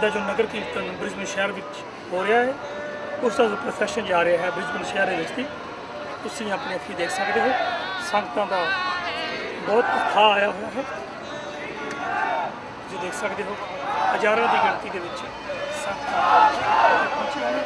ਦਾ ਜੋ ਨਗਰ ਕੀਰਤਨ ਬ੍ਰਿਸਬਨ ਸ਼ਹਿਰ ਵਿੱਚ ਹੋ ਰਿਹਾ ਹੈ, ਉਸ ਦਾ ਜੋ ਪ੍ਰੋਸੈਸ਼ਨ ਜਾ ਰਿਹਾ ਹੈ ਬ੍ਰਿਸਬਨ ਸ਼ਹਿਰ ਦੇ ਵਿੱਚ, ਤੁਸੀਂ ਆਪਣੀ ਅੱਖੀਂ ਦੇਖ ਸਕਦੇ ਹੋ। ਸੰਗਤਾਂ ਦਾ ਬਹੁਤ ਉਤਸ਼ਾਹ ਆਇਆ ਹੋਇਆ ਹੈ। ਤੁਸੀਂ ਦੇਖ ਸਕਦੇ ਹੋ ਹਜ਼ਾਰਾਂ ਦੀ ਗਿਣਤੀ ਦੇ ਵਿੱਚ ਸੰਗਤਾਂ ਪਹੁੰਚੀਆਂ ਨੇ।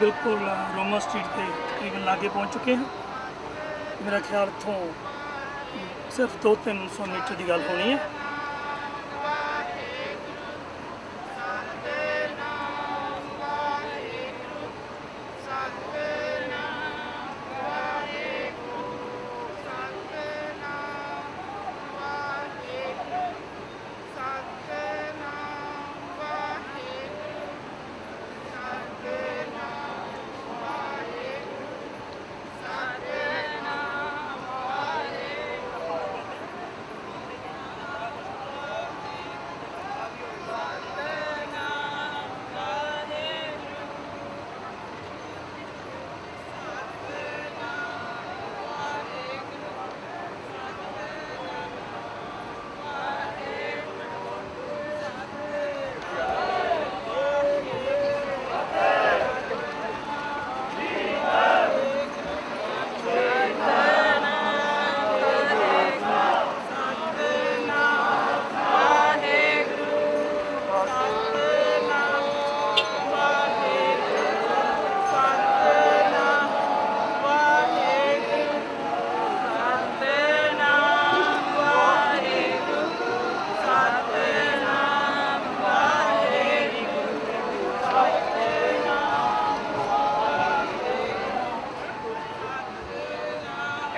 ਬਿਲਕੁਲ ਰੋਮਾ ਸਟਰੀਟ ਦੇ ਤਕਰੀਬਨ ਲਾਗੇ ਪਹੁੰਚ ਚੁੱਕੇ ਹਾਂ। ਮੇਰਾ ਖਿਆਲ ਇੱਥੋਂ ਸਿਰਫ 200-300 ਮੀਟਰ ਦੀ ਗੱਲ ਹੋਣੀ ਹੈ।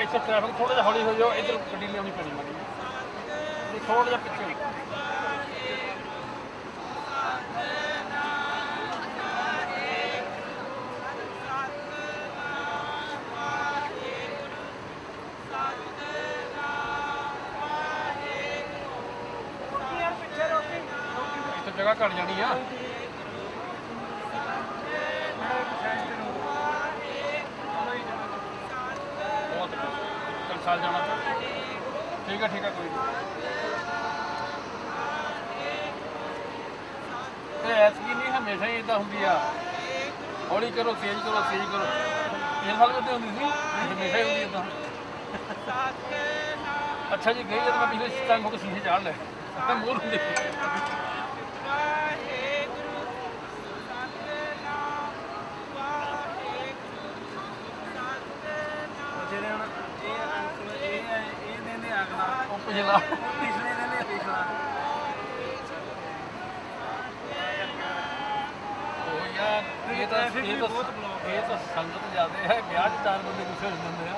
ਇੱਥੇ ਟ੍ਰੈਫਿਕ ਥੋੜਾ ਜਿਹਾ ਹੌਲੀ ਹੋ ਜਾਓ, ਇੱਧਰ ਗੱਡੀ ਲਿਆਉਣੀ ਪੈਣੀ ਮਾੜੀ ਥੋੜਾ ਜਿਹਾ ਪਿੱਛੇ। ਇੱਥੇ ਜਗ੍ਹਾ ਘੱਟ ਜਾਣੀ ਆ। ਚੱਲ ਜਾਣਾ ਠੀਕ ਹੈ ਕੋਈ ਨਹੀਂ। ਤੇ ਐਤਕੀ ਨਹੀਂ ਹਮੇਸ਼ਾ ਹੀ ਇਦਾਂ ਹੁੰਦੀ ਆ, ਹੌਲੀ ਕਰੋ ਤੇਜ਼ ਕਰੋ ਇਹ ਸਾਲ ਕਿਤੇ ਹੁੰਦੀ ਸੀ, ਹਮੇਸ਼ਾ ਹੀ ਹੁੰਦੀ ਇਦਾਂ। ਅੱਛਾ ਜੀ ਗਈ ਜਦ ਮੈਂ ਪਿਛਲੇ ਟਾਈਮ ਹੋ ਕੇ ਸੀਸੇ ਚਾੜ ਲੈ ਤਾਂ ਮੋਰ ਹੁੰਦੇ ਪਿਛਲਾ ਇਹ ਤਾਂ ਸੰਗਤ ਜ਼ਿਆਦਾ ਹੈ, ਵਿਆਹ 'ਚ 4 ਬੰਦੇ ਗੁੱਸੇ ਹੋ ਜਾਂਦੇ ਆ।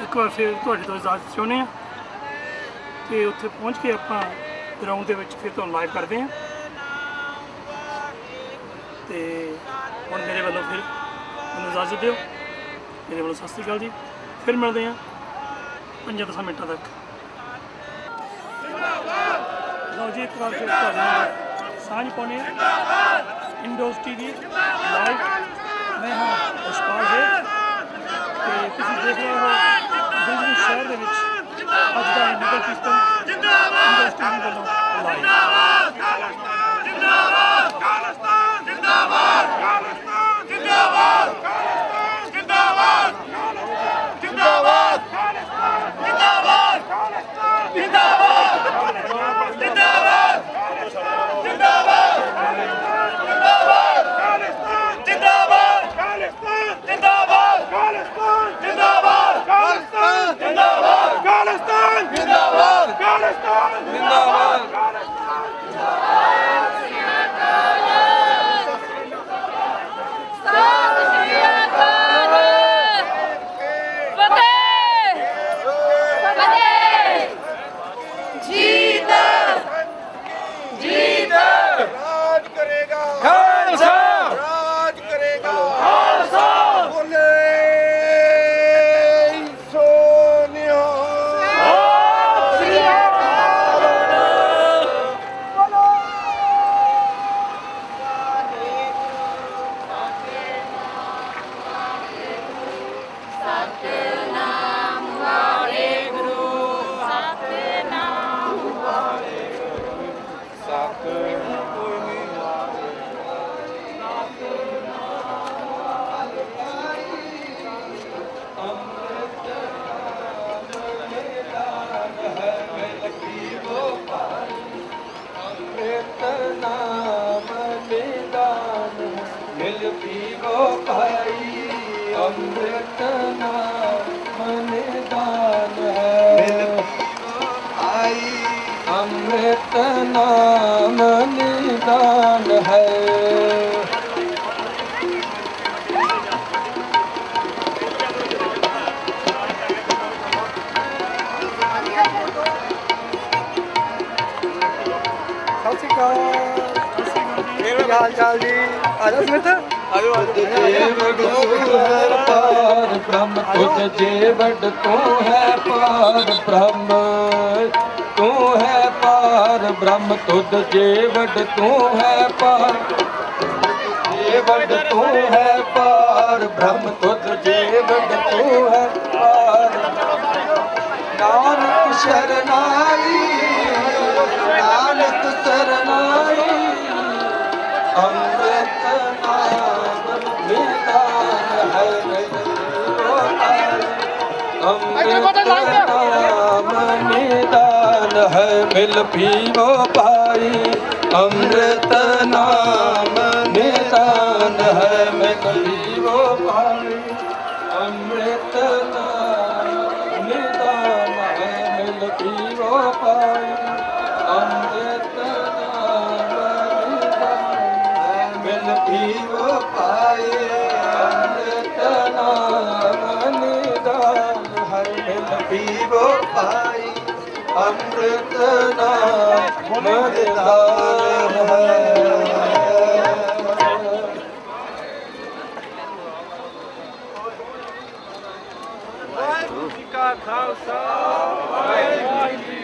ਇੱਕ ਵਾਰ ਫਿਰ ਤੁਹਾਡੇ ਤੋਂ ਇਜਾਜ਼ਤ ਚਾਹੁੰਦੇ ਹਾਂ ਤੇ ਉੱਥੇ ਪਹੁੰਚ ਕੇ ਆਪਾਂ ਗਰਾਊਂਡ ਦੇ ਵਿੱਚ ਫਿਰ ਤੁਹਾਨੂੰ ਲਾਈਵ ਕਰਦੇ ਹਾਂ। ਤੇ ਹੁਣ ਮੇਰੇ ਵੱਲੋਂ ਫਿਰ ਮੈਨੂੰ ਇਜਾਜ਼ਤ ਦਿਓ, ਮੇਰੇ ਵੱਲੋਂ ਸਤਿ ਸ਼੍ਰੀ ਅਕਾਲ ਜੀ। ਫਿਰ ਮਿਲਦੇ ਹਾਂ 5-10 ਮਿੰਟਾਂ ਤੱਕ। ਲਓ ਜੀ ਇੱਕ ਵਾਰ ਫਿਰ ਤੁਹਾਡੇ ਨਾਲ ਸਾਂਝ ਪਾਉਂਦੇ ਹਾਂ ਇੰਡੋਜ਼ TV ਲਾਈਵ। ਮੈਂ ਹਾਂ ਉਸਪਾਲ ਜੀ ਤੇ ਤੁਸੀਂ ਦੇਖ ਰਹੇ ਹੋ ਬ੍ਰਿਸਬਨ ਸ਼ਹਿਰ ਦੇ ਵਿੱਚ ਅੱਜ ਦਾ ਇਹ ਨਗਰ ਕੀਰਤਨ ਇੰਡੋਜ਼ TV ਵੱਲੋਂ ਲਾਈਵ। जिंदाबाद। पाई अमृत नाम निदान है आई अमृत नाम निदान है हाल चाल जी आजा स्मित पार ब्रह्म तुझ जेवड तू है पार ब्रह्म तू है पार ब्रह्म तुझ जेवड तू है पार जेवड तू है पार ब्रह्म तुझ जेवड तू है पार नानक शरणाई नानक शरणाई अमृत नाम निदान है अमृत नाम निदान है मिल पीवो पाई अमृत नाम निदान है मिल पीवो पाई अमृत नाम निदान है मिल पीवो पाई अमृत पीवो पाए अमृत नाम निदान है मिल पीवो पाए अमृत नाम निदान है वाहिगुरू जी का खालसा वाहिगुरू जी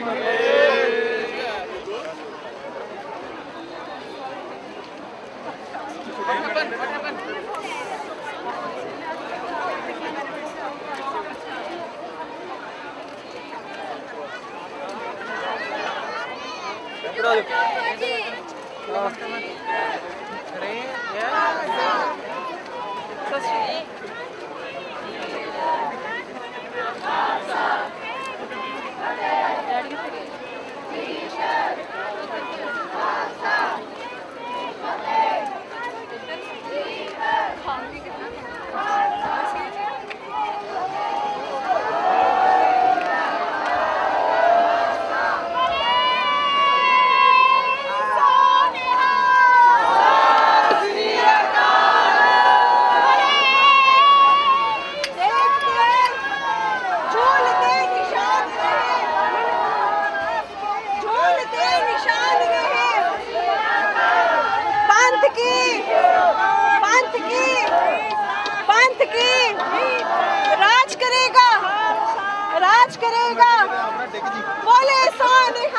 की फतेह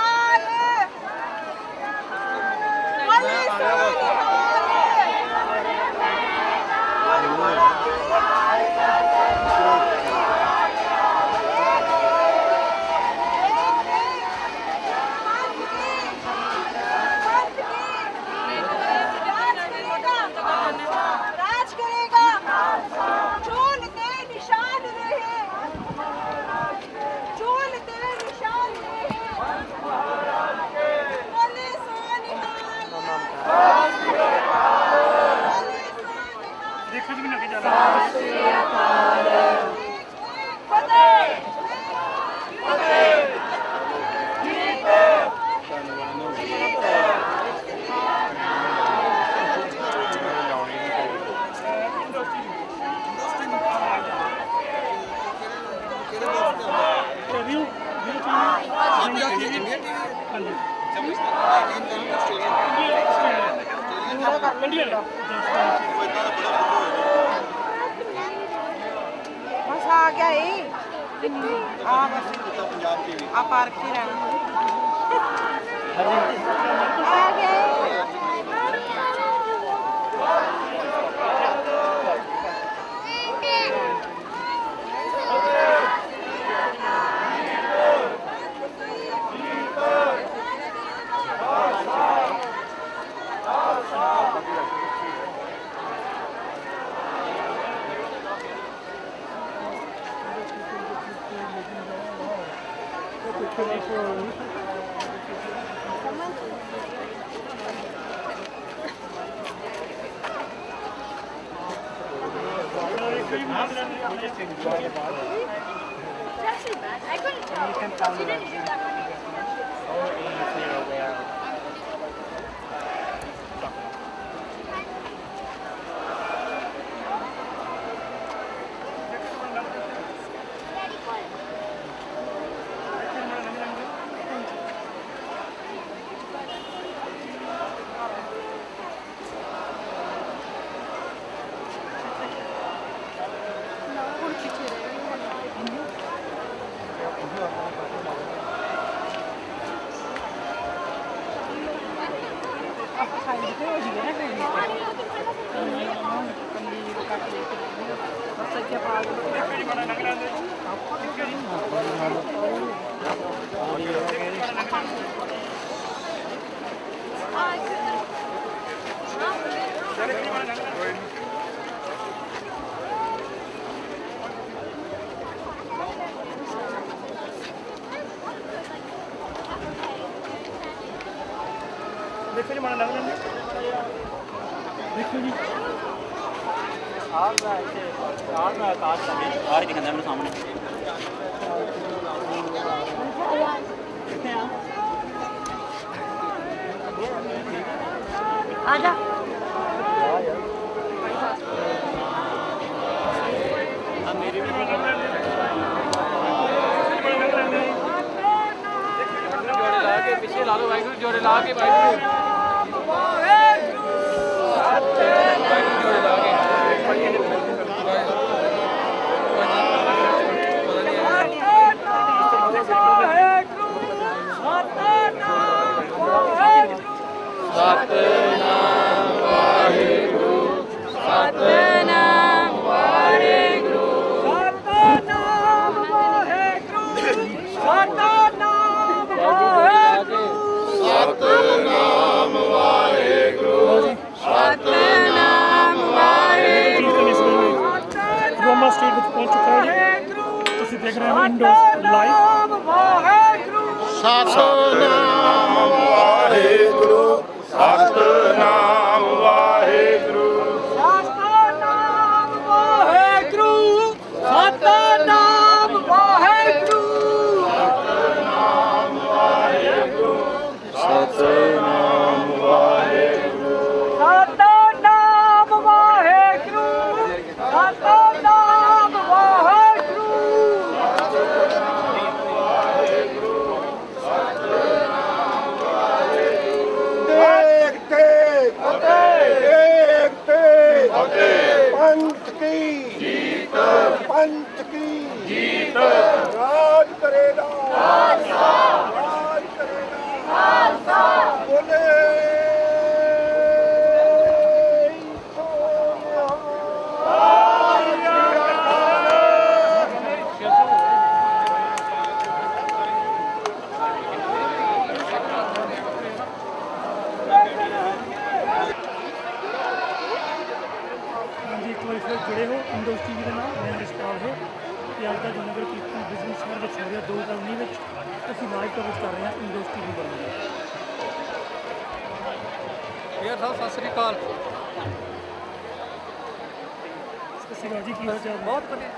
बस आ गया ही आ पार्क ही रहना आ गया actually bad. I couldn't tell. She didn't do that. देखो जी माना लग रहा है देखो जी आजा ਜੋੜੇ ਲਾ ਕੇ ਪਿੱਛੇ ਲਾ ਲਓ ਵਾਹਿਗੁਰੂ ਜੋੜੇ ਲਾ ਕੇ ਵਾਹਿਗੁਰੂ रोमा स्टेट ਵਿੱਚ ਪਹੁੰਚ ਚੁੱਕਾ ਹੈ ਤੁਸੀਂ ਦੇਖ ਰਹੇ ਹੋ ਇੰਡੋਜ਼ ਲਾਈਵ ਸਤਨਾਮ ਵਾਹਿਗੁਰੂ ਸਤਨਾਮ ਵਾਹਿਗੁਰੂ ਸਤਨਾਮ ਵਾਹਿਗੁਰੂ ਸਤਨਾਮ ਵਾਹਿਗੁਰੂ ਸਤਨਾਮ ਵਾਹਿਗੁਰੂ ਸਤਨਾਮ ਵਾਹਿਗੁਰੂ ਸਤਨਾਮ ਵਾਹਿਗੁਰੂ ਸਤਨਾਮ ਵਾਹਿਗੁਰੂ ਦੇਖਤੇ ਦੇਖਤੇ ਪੰਥ ਕੀ ਜੀਤ ਪੰਥ ਕੀ ਜੀਤ ਰਾਜ ਕਰੇਗਾ ਰਾਜ ਕਰੇਗਾ ਬੋਲੇ ਹਾਂਜੀ ਇੱਕ ਵਾਰੀ ਫਿਰ ਜੁੜੇ ਹੋ ਇੰਡੋਜ਼ ਟੀਵੀ ਦੇ ਨਾਲ ਮੈਂ ਰਿਸ਼ਪਾਲ ਹੈ ਤੇ ਅੱਜ ਦਾ ਜੋ ਨਗਰ ਕੀਰਤਨ ਬਿਜ਼ਨਸ ਸ਼ਹਿਰ ਵਿੱਚ ਹੋ ਰਿਹਾ 2019 ਵਿੱਚ ਅਸੀਂ ਲਾਈਵ ਕਵਰੇਜ ਕਰ ਰਹੇ ਹਾਂ ਇੰਡੋਜ਼ ਟੀਵੀ ਵੱਲੋਂ ਯਾਰ ਸਾਹਿਬ ਸਤਿ ਸ੍ਰੀ ਅਕਾਲ ਸਤਿ ਸ਼੍ਰੀ ਅਕਾਲ ਜੀ ਕੀ ਹਾਲ ਚਾਲ ਬਹੁਤ ਵਧੀਆ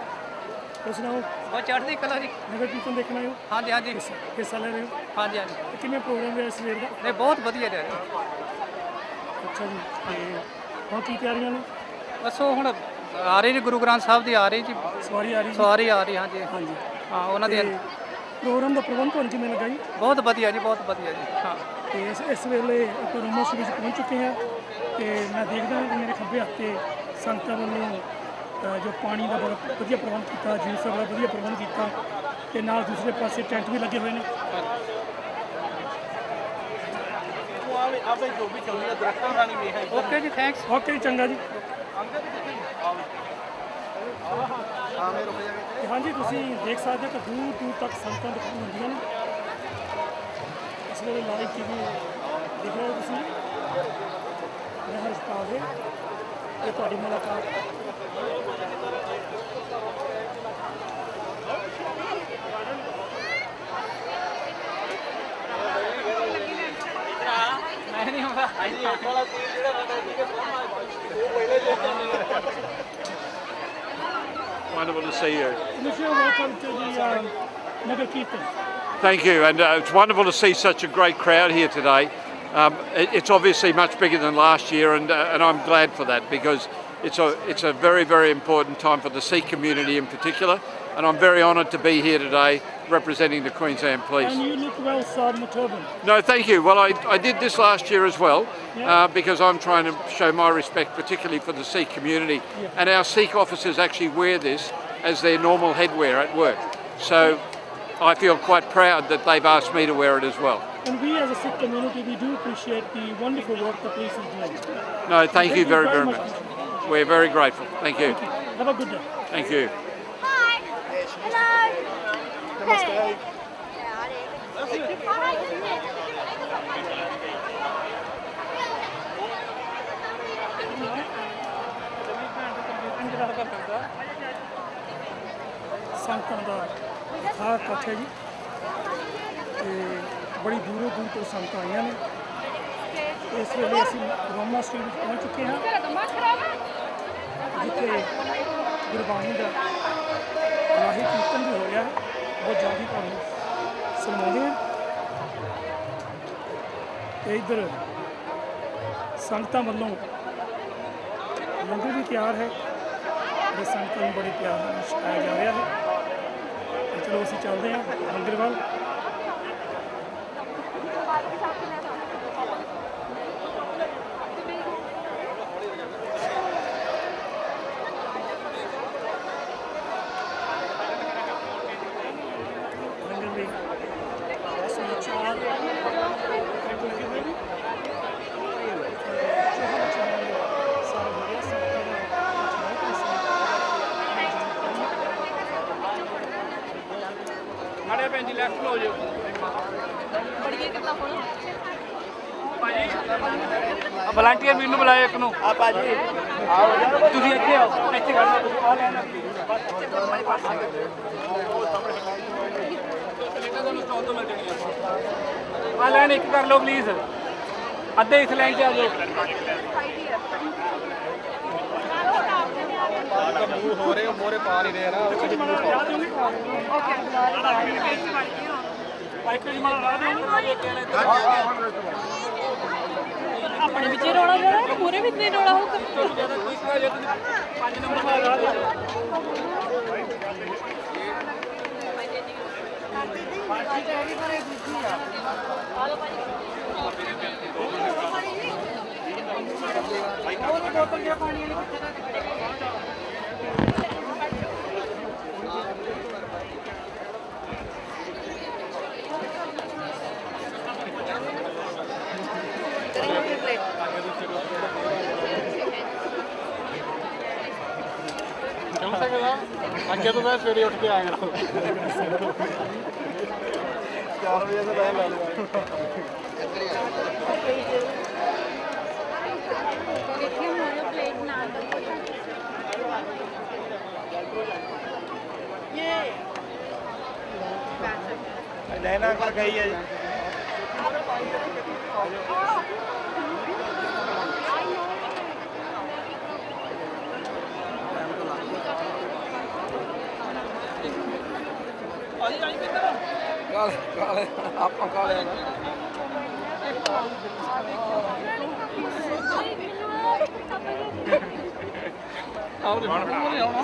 ਹੋਰ ਸੁਣਾਓ ਬਹੁਤ ਚੜ੍ਹਦੀ ਕਲਾ ਜੀ ਨਗਰ ਕੀਰਤਨ ਦੇਖਣ ਆਏ ਹੋ ਹਾਂਜੀ ਹਾਂਜੀ ਹਿੱਸਾ ਲੈ ਰਹੇ ਹੋ ਹਾਂਜੀ ਹਾਂਜੀ ਤੇ ਕਿਵੇਂ ਪ੍ਰੋਗਰਾਮ ਰਿਹਾ ਸਵੇਰ ਦਾ ਨਹੀਂ ਬਹੁਤ ਵਧੀਆ ਰਿਹਾ ਜੀ ਅੱਛਾ ਜੀ ਤੇ ਹੁਣ ਕੀ ਤਿਆਰੀਆਂ ਨੇ ਬਸ ਉਹ ਹੁਣ ਆ ਰਹੇ ਜੀ ਗੁਰੂ ਗ੍ਰੰਥ ਸਾਹਿਬ ਦੀ ਆ ਰਹੀ ਜੀ ਸਵਾਰੀ ਆ ਰਹੀ ਜੀ? ਸਵਾਰੀ ਆ ਰਹੀ ਹਾਂਜੀ ਹਾਂਜੀ ਹਾਂ ਉਹਨਾਂ ਦੀ ਤੇ ਪ੍ਰੋਗਰਾਮ ਦਾ ਪ੍ਰਬੰਧ ਤੁਹਾਨੂੰ ਕਿਵੇਂ ਲੱਗਾ ਜੀ ਬਹੁਤ ਵਧੀਆ ਜੀ ਬਹੁਤ ਵਧੀਆ ਜੀ ਹਾਂ ਤੇ ਇਸ ਵੇਲੇ ਆਪਾਂ ਰੋਮਾ ਸ਼੍ਰੀ ਵਿੱਚ ਪਹੁੰਚ ਚੁੱਕੇ ਹਾਂ ਤੇ ਮੈਂ ਦੇਖਦਾ ਹਾਂ ਕਿ ਮੇਰੇ ਖੱਬੇ ਹੱਥ ਤੇ ਸੰਗਤਾਂ ਵੱਲੋਂ ਜੋ ਪਾਣੀ ਦਾ ਬੜਾ ਵਧੀਆ ਪ੍ਰਬੰਧ ਕੀਤਾ ਜੂਸ ਦਾ ਬੜਾ ਵਧੀਆ ਪ੍ਰਬੰਧ ਕੀਤਾ ਤੇ ਨਾਲ ਦੂਸਰੇ ਪਾਸੇ ਟੈਂਟ ਵੀ ਲੱਗੇ ਹੋਏ ਨੇ ਓਕੇ ਜੀ ਥੈਂਕਸ ਓਕੇ ਜੀ ਚੰਗਾ ਜੀ ਤੇ ਹਾਂਜੀ ਤੁਸੀਂ ਦੇਖ ਸਕਦੇ ਹੋ ਕਿ ਦੂਰ ਦੂਰ ਤੱਕ ਸੰਗਤਾਂ ਦਿਖਾਈ ਹੁੰਦੀਆਂ ਨੇ ਇਸ ਵੇਲੇ ਲਾਈਵ ਟੀਵੀ ਦੇਖ ਰਹੇ ਹੋ ਤੁਸੀਂ ਮੈਂ ਹਰਸ਼ਪਾਲ ਹੈ ਇਹ ਤੁਹਾਡੀ ਮੁਲਾਕਾਤ ਮੈਂ ਨਹੀਂ ਹੁੰਦਾ wonderful to see you. Commissioner, welcome to the Nagar Kirtan. Thank you, and it's wonderful to see such a great crowd here today. It's obviously much bigger than last year, and I'm glad for that, because it's a very, very important time for the Sikh community in particular, and I'm very honoured to be here today representing the Queensland Police. And you look well sod in the turban. No, thank you. Well, I did this last year as well, because I'm trying to show my respect particularly for the Sikh community, and our Sikh officers actually wear this as their normal headwear at work. So I feel quite proud that they've asked me to wear it as well. And we as a Sikh community, we do appreciate the wonderful work the police is doing. No, thank you very, very much. We're very grateful. Thank you. Have a good day. Thank you. Hi. Hello. Namaste. ਸੰਗਤਾਂ ਦਾ ਖਾਸ ਇਕੱਠ ਹੈ ਜੀ ਤੇ ਬੜੀ ਦੂਰੋਂ ਦੂਰ ਤੋਂ ਸੰਗਤਾਂ ਆਈਆਂ ਨੇ। ਇਸ ਵੇਲੇ ਅਸੀਂ ਰੋਮਾ ਸਟੇਟ ਵਿੱਚ ਪਹੁੰਚ ਚੁੱਕੇ ਹਾਂ, ਜਿੱਥੇ ਗੁਰਬਾਣੀ ਦਾ ਇਲਾਹੀ ਕੀਰਤਨ ਵੀ ਹੋ ਰਿਹਾ ਹੈ। ਬਹੁਤ ਜਲਦੀ ਤੁਹਾਨੂੰ ਸੁਣਾਉਂਦੇ ਹਾਂ। ਤੇ ਇੱਧਰ ਸੰਗਤਾਂ ਵੱਲੋਂ ਲੰਗਰ ਵੀ ਤਿਆਰ ਹੈ ਤੇ ਸੰਗਤਾਂ ਨੂੰ ਬੜੇ ਪਿਆਰ ਨਾਲ ਛਕਾਇਆ ਜਾ ਰਿਹਾ ਹੈ। ਤੇ ਚਲੋ ਅਸੀਂ ਚੱਲਦੇ ਹਾਂ ਮੰਦਿਰ ਵੱਲ। ਸਾਡੇ ਭੈਣ ਜੀ ਲੈਫਟ ਹੋ ਜਾਓ ਵਲੰਟੀਅਰ ਵੀਰ ਨੂੰ ਬੁਲਾਇਆ ਇੱਕ ਨੂੰ ਆ ਭਾਜੀ ਤੁਸੀਂ ਇੱਥੇ ਆਓ ਇੱਥੇ ਖੜਨਾ ਆ ਲੈਣਾ ਆ ਲੈਣ ਇੱਕ ਕਰ ਲਓ ਪਲੀਜ਼ ਅੱਧੇ ਇਸ ਲਾਈਨ 'ਚ ਆ ਜਾਓ ਹੋ ਰਹੇ ਮੋਰੇ ਪਾ ਨਹੀਂ ਰਹੇ ਆਪਣੇ ਵਿੱਚ ਰੋਣਾ ਜਿਹੜਾ ਪੂਰੇ ਵਿੱਚ ਨਹੀਂ ਰੋਣਾ ਹੋਊਗਾ 5 ਨੰਬਰ ਦਾ ਅੱਗੇ ਤੋਂ ਮੈਂ ਸਵੇਰੇ ਉੱਠ ਕੇ ਆਇਆ 4 ਵਜੇ ਦਾ ਟਾਈਮ ਲਾ ਲੂਗਾ नैना का गई है आप काले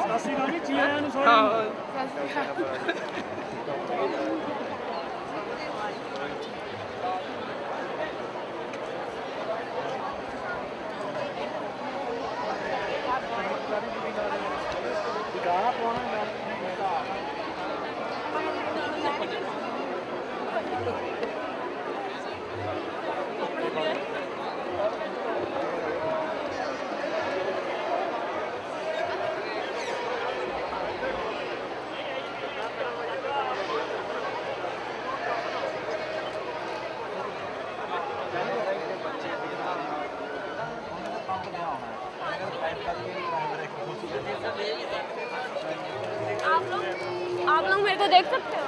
ਸਤਿ ਸ਼੍ਰੀ ਅਕਾਲ ਜੀ, ਜੀ ਆਇਆਂ ਨੂੰ ਸਾਰਿਆਂ ਨੂੰ। आप लोग मेरे को देख सकते हो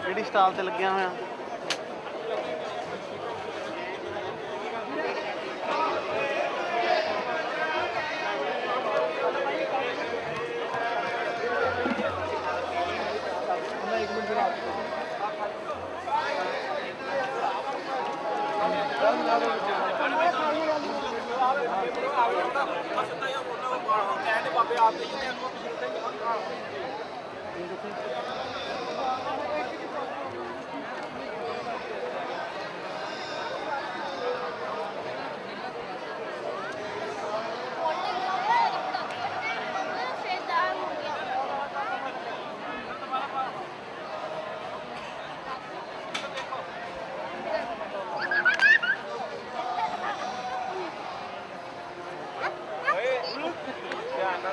ਕਿਹੜੀ ਸਟਾਲ ਤੇ ਲੱਗਿਆ ਹੋਇਆ?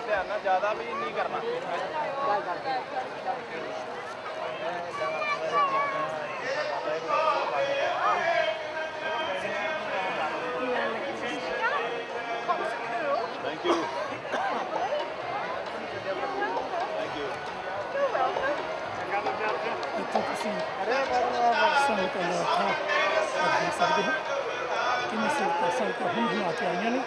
ਧਿਆਨ ਨਾਲ ਜ਼ਿਆਦਾ ਵੀ ਨਹੀਂ ਕਰਨਾ। Thank you. ਇੱਥੇ ਤੁਸੀਂ ਸੰਗਤਾਂ ਦਾ ਅੱਖਾਂ ਦੇਖ ਸਕਦੇ ਹੋ ਕਿੰਨੀ ਸੰਗਤਾਂ ਹੁਣ ਆ ਕੇ ਆਈਆਂ ਨੇ।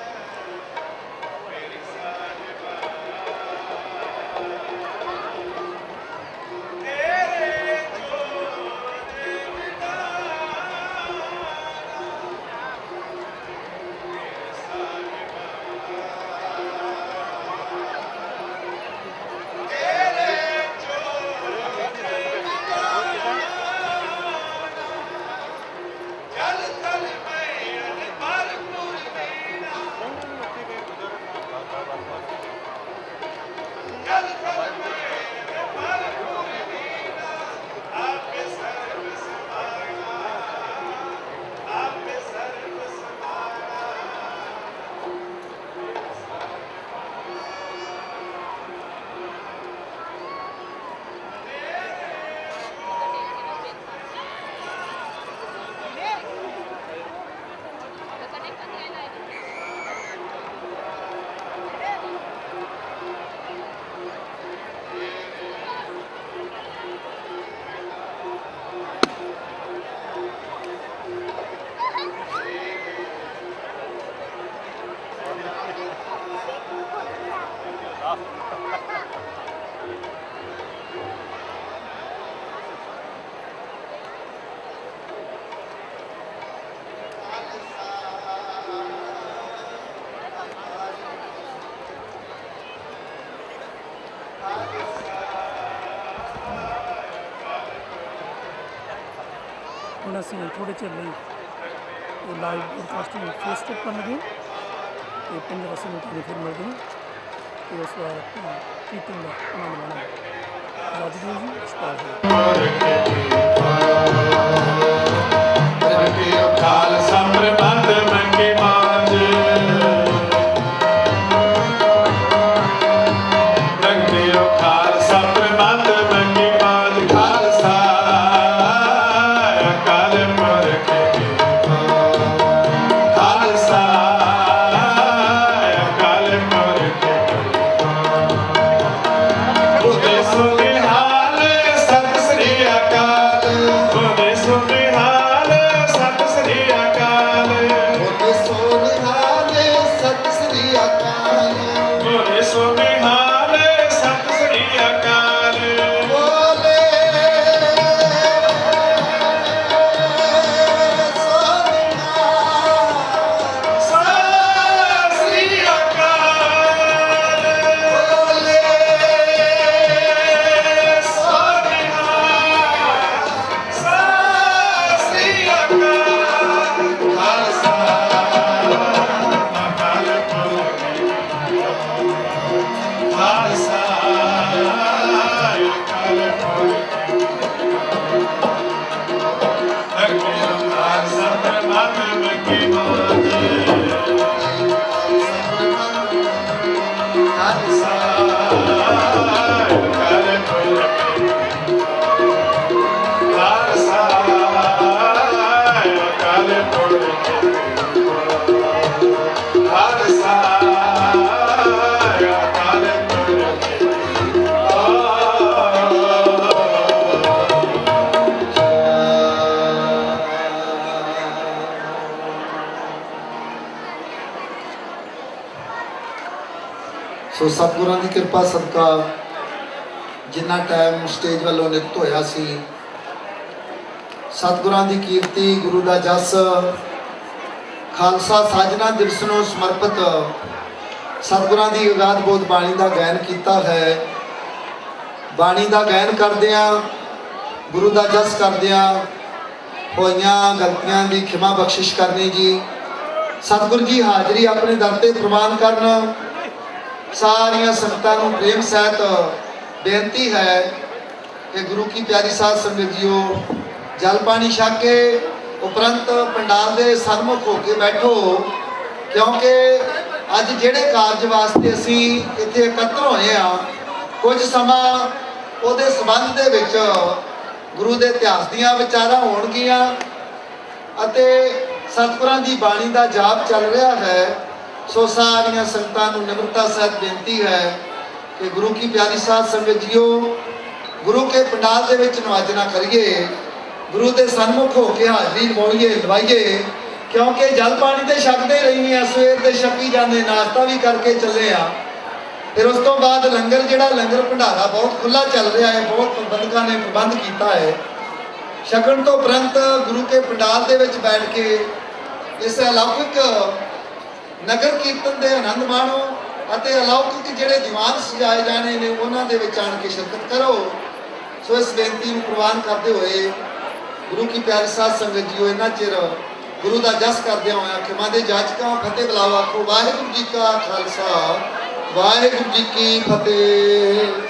ਹੁਣ ਅਸੀਂ ਥੋੜ੍ਹੇ ਚਿਰ ਲਈ ਇਹ ਲਾਈਵ ਬ੍ਰੋਡਕਾਸਟਿੰਗ ਫੇਸ ਟੂ ਕਰਨ ਲੱਗੇ ਤੇ 15 ਮਿੰਟ ਦੇ ਫਿਰ ਮਿਲਦੇ ਹਾਂ ਤੇ ਉਸ ਵਾਰ ਕੀਰਤਨ ਦਾ ਆਨੰਦ ਮਾਣਾਂਗੇ। ਅੱਜ ਦੀ ਜੀ ਖਾਲਸਾ ਪ੍ਰਬੰਧ ਮੰਗੇ ਮਾਜ ਰੰਗਿਓ ਖਾਲਸਾ ਪ੍ਰਬੰਧ ਮੰਗੇ ਮਾਜ ਖਾਲਸਾ ਅਕਾਲ ਪੁਰਖ ਖਾਲਸਾ ਅਕਾਲ ਪੁਰਖ ਉਹਦੇ ਸੁਨਿਹਾਲ ਸਤਿ ਸ੍ਰੀ ਅਕਾਲ ਉਹਦੇ ਸੁਨਿਹਾਲ ਸਤਿ ਸ੍ਰੀ ਅਕਾਲ ਉਹਦੇ ਸੋ ਸਤਿਗੁਰਾਂ ਦੀ ਕਿਰਪਾ ਸਦਕਾ ਜਿੰਨਾ ਟਾਈਮ ਸਟੇਜ ਵੱਲੋਂ ਨਿਕਟ ਹੋਇਆ ਸੀ, ਸਤਿਗੁਰਾਂ ਦੀ ਕੀਰਤੀ, ਗੁਰੂ ਦਾ ਜਸ, ਖਾਲਸਾ ਸਾਜਨਾ ਦਿਵਸ ਨੂੰ ਸਮਰਪਿਤ ਸਤਿਗੁਰਾਂ ਦੀ ਅਗਾਧ ਬੋਧ ਬਾਣੀ ਦਾ ਗਾਇਨ ਕੀਤਾ ਹੈ। ਬਾਣੀ ਦਾ ਗਾਇਨ ਕਰਦਿਆਂ, ਗੁਰੂ ਦਾ ਜਸ ਕਰਦਿਆਂ ਹੋਈਆਂ ਗਲਤੀਆਂ ਦੀ ਖਿਮਾ ਬਖਸ਼ਿਸ਼ ਕਰਨੀ ਜੀ। ਸਤਿਗੁਰੂ ਜੀ ਹਾਜ਼ਰੀ ਆਪਣੇ ਦਰ ਤੇ ਪ੍ਰਵਾਨ ਕਰਨ। ਸਾਰੀਆਂ ਸੰਗਤਾਂ ਨੂੰ ਪ੍ਰੇਮ ਸਹਿਤ ਬੇਨਤੀ ਹੈ ਕਿ ਗੁਰੂ ਕੀ ਪਿਆਰੀ ਸਾਧ ਸੰਗਤ ਜੀਓ, ਜਲ ਪਾਣੀ ਛਕ ਕੇ ਉਪਰੰਤ ਪੰਡਾਲ ਦੇ ਸਨਮੁਖ ਹੋ ਕੇ ਬੈਠੋ, ਕਿਉਂਕਿ ਅੱਜ ਜਿਹੜੇ ਕਾਰਜ ਵਾਸਤੇ ਅਸੀਂ ਇੱਥੇ ਇਕੱਤਰ ਹੋਏ ਆ, ਕੁਝ ਸਮਾਂ ਉਹਦੇ ਸੰਬੰਧ ਦੇ ਵਿੱਚ ਗੁਰੂ ਦੇ ਇਤਿਹਾਸ ਦੀਆਂ ਵਿਚਾਰਾਂ ਹੋਣਗੀਆਂ ਅਤੇ ਸਤਿਗੁਰਾਂ ਦੀ ਬਾਣੀ ਦਾ ਜਾਪ ਚੱਲ ਰਿਹਾ ਹੈ। ਸੋ ਸਾਰੀਆਂ ਸੰਗਤਾਂ ਨੂੰ ਨਿਮਰਤਾ ਸਹਿਤ ਬੇਨਤੀ ਹੈ ਕਿ ਗੁਰੂ ਕੀ ਪਿਆਰੀ ਸਾਧ ਸੰਗਤ ਜੀਓ, ਗੁਰੂ ਕੇ ਪੰਡਾਲ ਦੇ ਵਿੱਚ ਨਿਵਾਜਨਾ ਕਰੀਏ, ਗੁਰੂ ਦੇ ਸਨਮੁਖ ਹੋ ਕੇ ਹਾਜ਼ਰੀ ਲਵਾਈਏ, ਕਿਉਂਕਿ ਜਲ ਪਾਣੀ ਤੇ ਛਕਦੇ ਰਹਿੰਦੇ ਆ, ਸਵੇਰ ਦੇ ਛਕੀ ਜਾਂਦੇ, ਨਾਸ਼ਤਾ ਵੀ ਕਰਕੇ ਚੱਲੇ ਆ। ਫਿਰ ਉਸ ਤੋਂ ਬਾਅਦ ਲੰਗਰ, ਜਿਹੜਾ ਲੰਗਰ ਭੰਡਾਰਾ ਬਹੁਤ ਖੁੱਲ੍ਹਾ ਚੱਲ ਰਿਹਾ ਹੈ, ਬਹੁਤ ਪ੍ਰਬੰਧਕਾਂ ਨੇ ਪ੍ਰਬੰਧ ਕੀਤਾ ਹੈ। ਛਕਣ ਤੋਂ ਉਪਰੰਤ ਗੁਰੂ ਕੇ ਪੰਡਾਲ ਦੇ ਵਿੱਚ ਬੈਠ ਕੇ ਇਸ ਅਲੌਕਿਕ ਨਗਰ ਕੀਰਤਨ ਦੇ ਆਨੰਦ ਮਾਣੋ ਅਤੇ ਅਲੌਕਿਕ ਜਿਹੜੇ ਦੀਵਾਨ ਸਜਾਏ ਜਾਣੇ ਨੇ ਉਹਨਾਂ ਦੇ ਵਿੱਚ ਆਣ ਕੇ ਸ਼ਿਰਕਤ ਕਰੋ। ਸੋ ਇਸ ਬੇਨਤੀ ਨੂੰ ਪ੍ਰਵਾਨ ਕਰਦੇ ਹੋਏ ਗੁਰੂ ਕੀ ਪਿਆਰੀ ਸਾਧ ਸੰਗਤ ਜੀਓ, ਇਹਨਾਂ ਚਿਰ ਗੁਰੂ ਦਾ ਜਸ ਕਰਦਿਆਂ ਹੋਇਆ ਖਿਮਾ ਦੇ ਜਾਚਕਾਂ ਫਤਿਹ ਬੁਲਾਓ। ਆਖੋ ਵਾਹਿਗੁਰੂ ਜੀ ਕਾ ਖਾਲਸਾ, ਵਾਹਿਗੁਰੂ ਜੀ ਕੀ ਫਤਿਹ।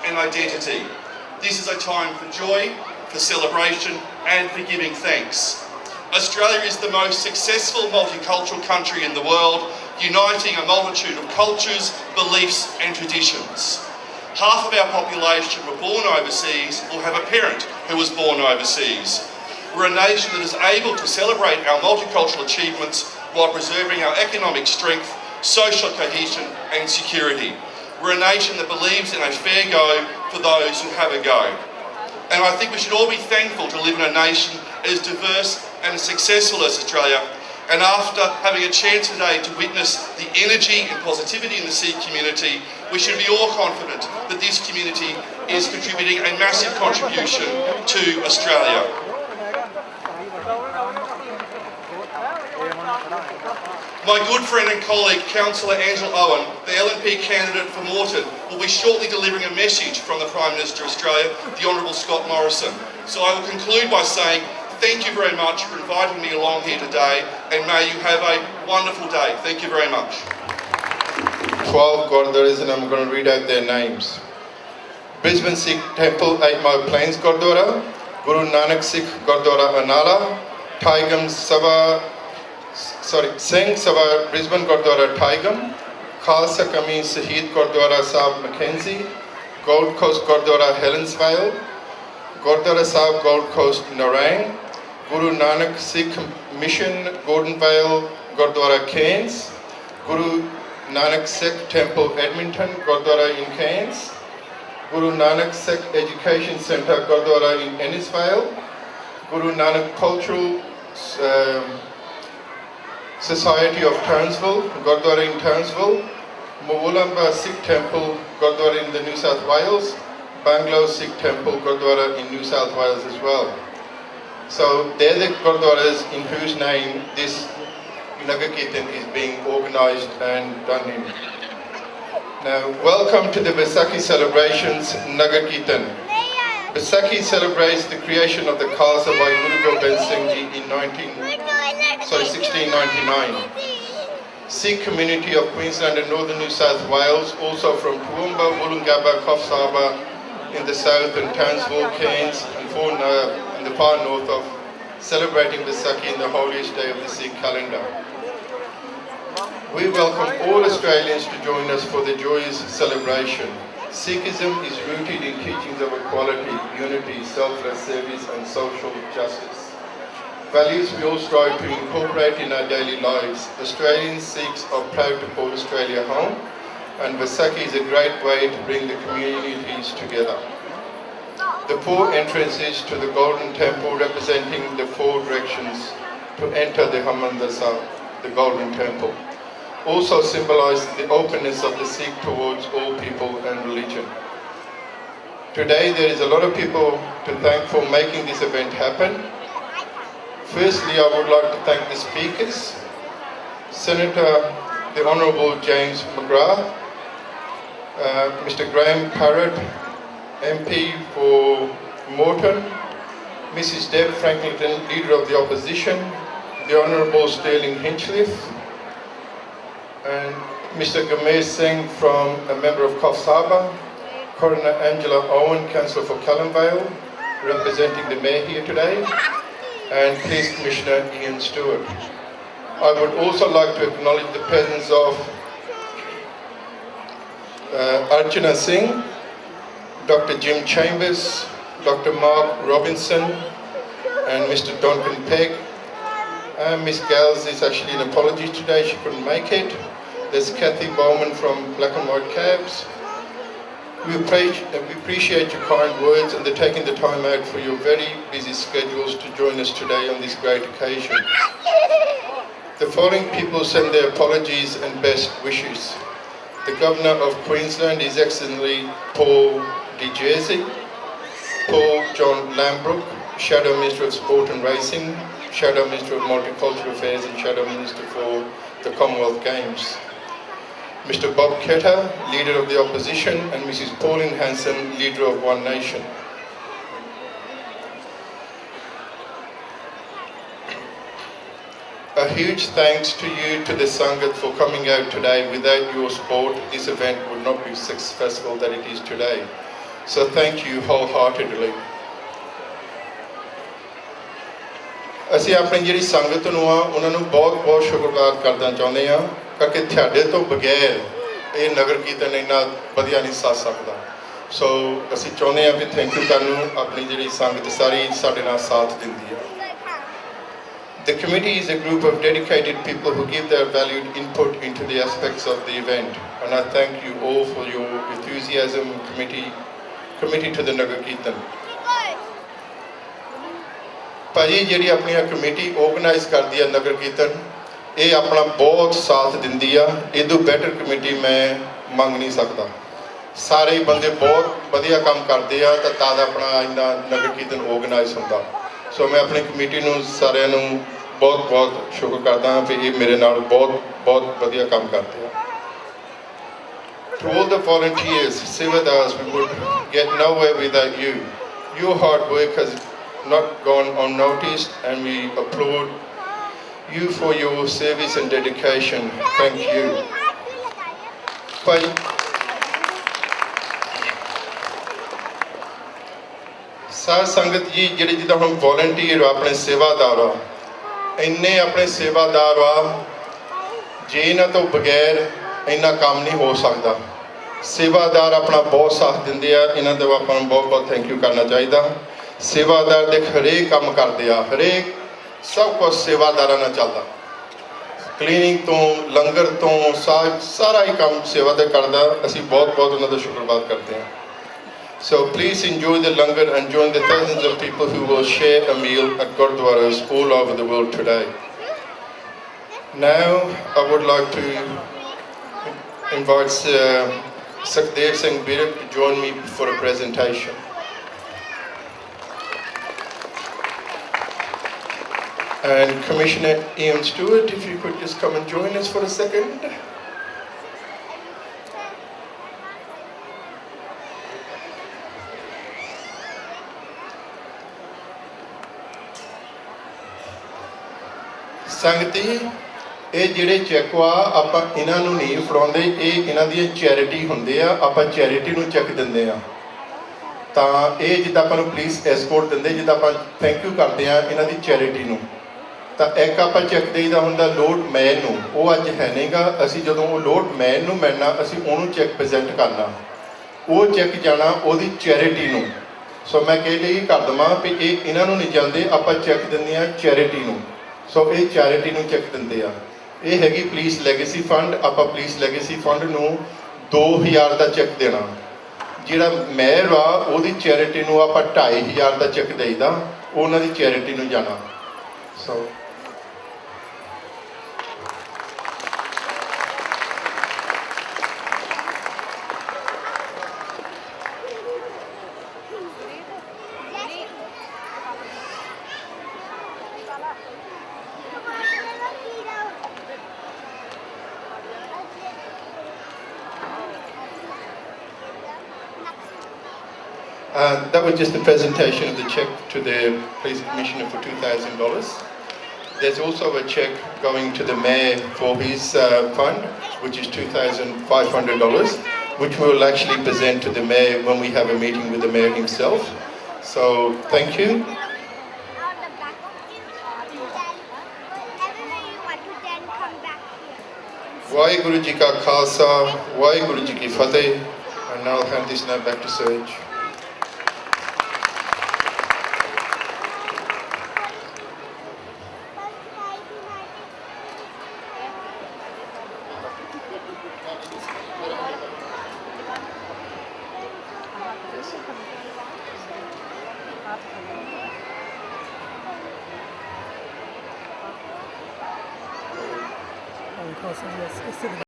And identity. This is a time for joy, for celebration and for giving thanks. Australia is the most successful multicultural country in the world, uniting a multitude of cultures, beliefs and traditions. Half of our population were born overseas or have a parent who was born overseas. We're a nation that is able to celebrate our multicultural achievements while preserving our economic strength, social cohesion and security. We're a nation that believes in a fair go for those who have a go. And I think we should all be thankful to live in a nation as diverse and successful as Australia. And after having a chance today to witness the energy and positivity in the Sikh community, we should be all confident that this community is contributing a massive contribution to Australia. My good friend and colleague, Councillor Angela Owen, the LNP candidate for Moreton, will be shortly delivering a message from the Prime Minister of Australia, the Honourable Scott Morrison. So I will conclude by saying thank you very much for inviting me along here today, and may you have a wonderful day. Thank you very much. 12 Gurdwaras, and I'm going to read out their names. Brisbane Sikh Temple, 8 Mile Plains Gurdwara, Guru Nanak Sikh Gurdwara Anala, Taigam Singh Sabha Brisbane Gurdwara Taigam, Khalsa Kami Shaheed Gurdwara Sahib Mackenzie, Gold Coast Gurdwara Helensvale, Gurdwara Sahib Gold Coast Narang, Guru Nanak Sikh Mission Gordonvale Gurdwara Cairns, Guru Nanak Sikh Temple Edmonton Gurdwara in Cairns, Guru Nanak Sikh Education Centre Gurdwara in Ennisvale, Guru Nanak Cultural Society of Townsville, Gurdwara in Townsville, Mawulamba Sikh Temple, Gurdwara in the New South Wales, Banglo Sikh Temple, Gurdwara in New South Wales as well. So they're the Gurdwaras in whose name this Nagar Kirtan is being organised and done in. Now, welcome to the Vaisakhi celebrations, Nagar Kirtan. Vaisakhi celebrates the creation of the Khalsa by Guru Gobind Singh Ji in 1699. Sikh community of Queensland and northern New South Wales, also from Toowoomba, Woolloongabba, Coffs Harbour in the south, and Townsville, Cairns and Fauna in the far north, of celebrating Vaisakhi in the holiest day of the Sikh calendar. We welcome all Australians to join us for the joyous celebration. Sikhism is rooted in teachings of equality, unity, selfless service and social justice. Values we all strive to incorporate in our daily lives. Australian Sikhs are proud to call Australia home, and Vaisakhi is a great way to bring the communities together. The 4 entrances to the Golden Temple, representing the 4 directions to enter the Harmandir Sahib, the Golden Temple, also symbolise the openness of the Sikh towards all people and religion. Today there is a lot of people to thank for making this event happen. Firstly, I would like to thank the speakers, Senator, the Honourable James McGrath, Mr. Graham Parrott, MP for Moreton, Mrs. Deb Franklinton, Leader of the Opposition, the Honourable Sterling Hinchliffe, and Mr. Gamesh Singh, from a member of Coffs Harbour, Coroner Angela Owen, Councillor for Callum representing the Mayor here today, and Police Commissioner Ian Stewart. I would also like to acknowledge the presence of Archana Singh, Dr. Jim Chambers, Dr. Mark Robinson, and Mr. Duncan Pegg. Miss Gales is actually an apology today, she couldn't make it. There's Kathy Bowman from Black and White Cabs. We appreciate your kind words and the taking the time out for your very busy schedules to join us today on this great occasion. The following people send their apologies and best wishes. The Governor of Queensland, His Excellency Paul De Jersey, Paul John Lambrook, Shadow Minister of Sport and Racing, Shadow Minister of Multicultural Affairs and Shadow Minister for the Commonwealth Games. Mr. Bob Ketter, Leader of the Opposition, and Mrs. Pauline Hanson, Leader of One Nation. A huge thanks to you, to the Sangat, for coming out today. Without your support, this event would not be successful that it is today. So thank you wholeheartedly. ਅਸੀਂ ਆਪਣੀ ਜਿਹੜੀ ਸੰਗਤ ਨੂੰ ਆ ਉਹਨਾਂ ਨੂੰ ਬਹੁਤ ਸ਼ੁਕਰਗੁਜ਼ਾਰ ਕਰਨਾ ਚਾਹੁੰਦੇ ਆ ਕਿਉਂਕਿ ਤੁਹਾਡੇ ਤੋਂ ਬਗੈਰ ਇਹ ਨਗਰ ਕੀਰਤਨ ਇੰਨਾ ਵਧੀਆ ਨਹੀਂ ਸੱਜ ਸਕਦਾ ਸੋ ਅਸੀਂ ਚਾਹੁੰਦੇ ਆ ਵੀ ਥੈਂਕ ਯੂ ਤੁਹਾਨੂੰ ਆਪਣੀ ਜਿਹੜੀ ਸੰਗਤ ਸਾਰੀ ਸਾਡੇ ਨਾਲ ਸਾਥ ਦਿੰਦੀ ਆ The committee is a group of dedicated people who give their valued input into the aspects of the event, and I thank you all for your enthusiasm and committee to the Nagar Kirtan. ਭਾਜੀ ਜਿਹੜੀ ਆਪਣੀ committee organise ਕਰਦੀ ਹੈ ਨਗਰ ਕੀਰਤਨ ਇਹ ਆਪਣਾ ਬਹੁਤ ਸਾਥ ਦਿੰਦੀ ਆ ਇਹਦੋਂ ਬੈਟਰ ਕਮੇਟੀ ਮੈਂ ਮੰਗ ਨਹੀਂ ਸਕਦਾ ਸਾਰੇ ਬੰਦੇ ਬਹੁਤ ਵਧੀਆ ਕੰਮ ਕਰਦੇ ਆ ਤਾਂ ਆਪਣਾ ਇੰਨਾ ਨਗਰ ਕੀਰਤਨ ਆਰਗੇਨਾਈਜ਼ ਹੁੰਦਾ ਸੋ ਮੈਂ ਆਪਣੀ ਕਮੇਟੀ ਨੂੰ ਸਾਰਿਆਂ ਨੂੰ ਬਹੁਤ ਸ਼ੁਕਰ ਕਰਦਾ ਹਾਂ ਕਿ ਇਹ ਮੇਰੇ ਨਾਲ ਬਹੁਤ ਵਧੀਆ ਕੰਮ ਕਰਦੇ ਆ To all the volunteers, Sevadars, we would get nowhere without you. Your hard work has not gone unnoticed, and we applaud you for your service and dedication. Thank you. ਸਾਧ ਸੰਗਤ ਜੀ ਜਿਹੜੇ ਜਿੱਦਾਂ ਹੁਣ ਵੋਲੰਟੀਅਰ ਆਪਣੇ ਸੇਵਾਦਾਰ ਆ ਇੰਨੇ ਆਪਣੇ ਸੇਵਾਦਾਰ ਆ ਜੇ ਇਹਨਾਂ ਤੋਂ ਬਗੈਰ ਇੰਨਾ ਕੰਮ ਨਹੀਂ ਹੋ ਸਕਦਾ ਸੇਵਾਦਾਰ ਆਪਣਾ ਬਹੁਤ ਸਾਥ ਦਿੰਦੇ ਆ ਇਹਨਾਂ ਦਾ ਆਪਾਂ ਨੂੰ ਬਹੁਤ ਥੈਂਕ ਯੂ ਕਰਨਾ ਚਾਹੀਦਾ ਸੇਵਾਦਾਰ ਦੇ ਹਰੇਕ ਕੰਮ ਕਰਦੇ ਆ ਹਰੇਕ ਸਭ ਕੁਝ ਸੇਵਾਦਾਰਾਂ ਨਾਲ ਚੱਲਦਾ ਕਲੀਨਿੰਗ ਤੋਂ ਲੰਗਰ ਤੋਂ ਸਾਰਾ ਹੀ ਕੰਮ ਸੇਵਾਦਾਰ ਕਰਦਾ ਅਸੀਂ ਬਹੁਤ ਉਹਨਾਂ ਦਾ ਸ਼ੁਕਰਗੁਜ਼ਾਰ ਕਰਦੇ ਹਾਂ So please enjoy the langar and join the thousands of people who will share a meal at Gurdwaras all over the world today. Now I would like to invite Sukhdev Singh Birak to join me for a presentation. And Commissioner Ian Stewart, if you could just come and join us for a second. Sangati, ਇਹ ਜਿਹੜੇ check ਆ ਆਪਾਂ ਇਹਨਾਂ ਨੂੰ ਨਹੀਂ ਫੜਾਉਂਦੇ, ਇਹ ਇਹਨਾਂ ਦੀਆਂ ਚੈਰਿਟੀ ਹੁੰਦੇ ਆ, ਆਪਾਂ ਚੈਰਿਟੀ ਨੂੰ ਚੈੱਕ ਦਿੰਦੇ ਆ। ਤਾਂ ਇਹ ਜਿੱਦਾਂ ਆਪਾਂ ਨੂੰ ਪੁਲਿਸ ਐਸਕੋਰਟ ਦਿੰਦੇ, ਜਿੱਦਾਂ ਆਪਾਂ ਥੈਂਕ ਯੂ ਕਰਦੇ ਆ ਇਹਨਾਂ ਦੀ ਚੈਰਿਟੀ ਨੂੰ। ਤਾਂ ਇੱਕ ਆਪਾਂ ਚੈੱਕ ਦੇਈਦਾ ਹੁੰਦਾ ਲੋਡ ਮੈਨ ਨੂੰ, ਉਹ ਅੱਜ ਹੈ ਨਹੀਂਗਾ। ਅਸੀਂ ਜਦੋਂ ਉਹ ਲੋਡ ਮੈਨ ਨੂੰ ਮਿਲਣਾ ਅਸੀਂ ਉਹਨੂੰ ਚੈੱਕ ਪ੍ਰੈਜ਼ੈਂਟ ਕਰਨਾ, ਉਹ ਚੈੱਕ ਜਾਣਾ ਉਹਦੀ ਚੈਰਿਟੀ ਨੂੰ। ਸੋ ਮੈਂ ਕਹਿ ਲਈ ਕਰ ਦੇਵਾਂ ਵੀ ਇਹ ਇਹਨਾਂ ਨੂੰ ਨਹੀਂ ਜਾਂਦੇ, ਆਪਾਂ ਚੈੱਕ ਦਿੰਦੇ ਆ ਚੈਰਿਟੀ ਨੂੰ। ਸੋ ਇਹ ਚੈਰਿਟੀ ਨੂੰ ਚੈੱਕ ਦਿੰਦੇ ਆ। ਇਹ ਹੈਗੀ ਪੁਲਿਸ ਲੈਗੇਸੀ ਫੰਡ। ਆਪਾਂ ਪੁਲਿਸ ਲੈਗੇਸੀ ਫੰਡ ਨੂੰ 2000 ਦਾ ਚੈੱਕ ਦੇਣਾ। ਜਿਹੜਾ ਮੇਅਰ ਆ ਉਹਦੀ ਚੈਰਿਟੀ ਨੂੰ ਆਪਾਂ 2500 ਦਾ ਚੈੱਕ ਦੇਈਦਾ, ਉਹ ਉਹਨਾਂ ਦੀ ਚੈਰਿਟੀ ਨੂੰ ਜਾਣਾ। ਸੋ that was just the presentation of the check to the police commissioner for $2,000. There's also a check going to the mayor for his fund, which is $2,500, which we will actually present to the mayor when we have a meeting with the mayor himself. So thank you. Waheguru Ji Ka Khalsa, Waheguru Ji Ki Fateh. And now I'll hand this now back to Serge. Because yes,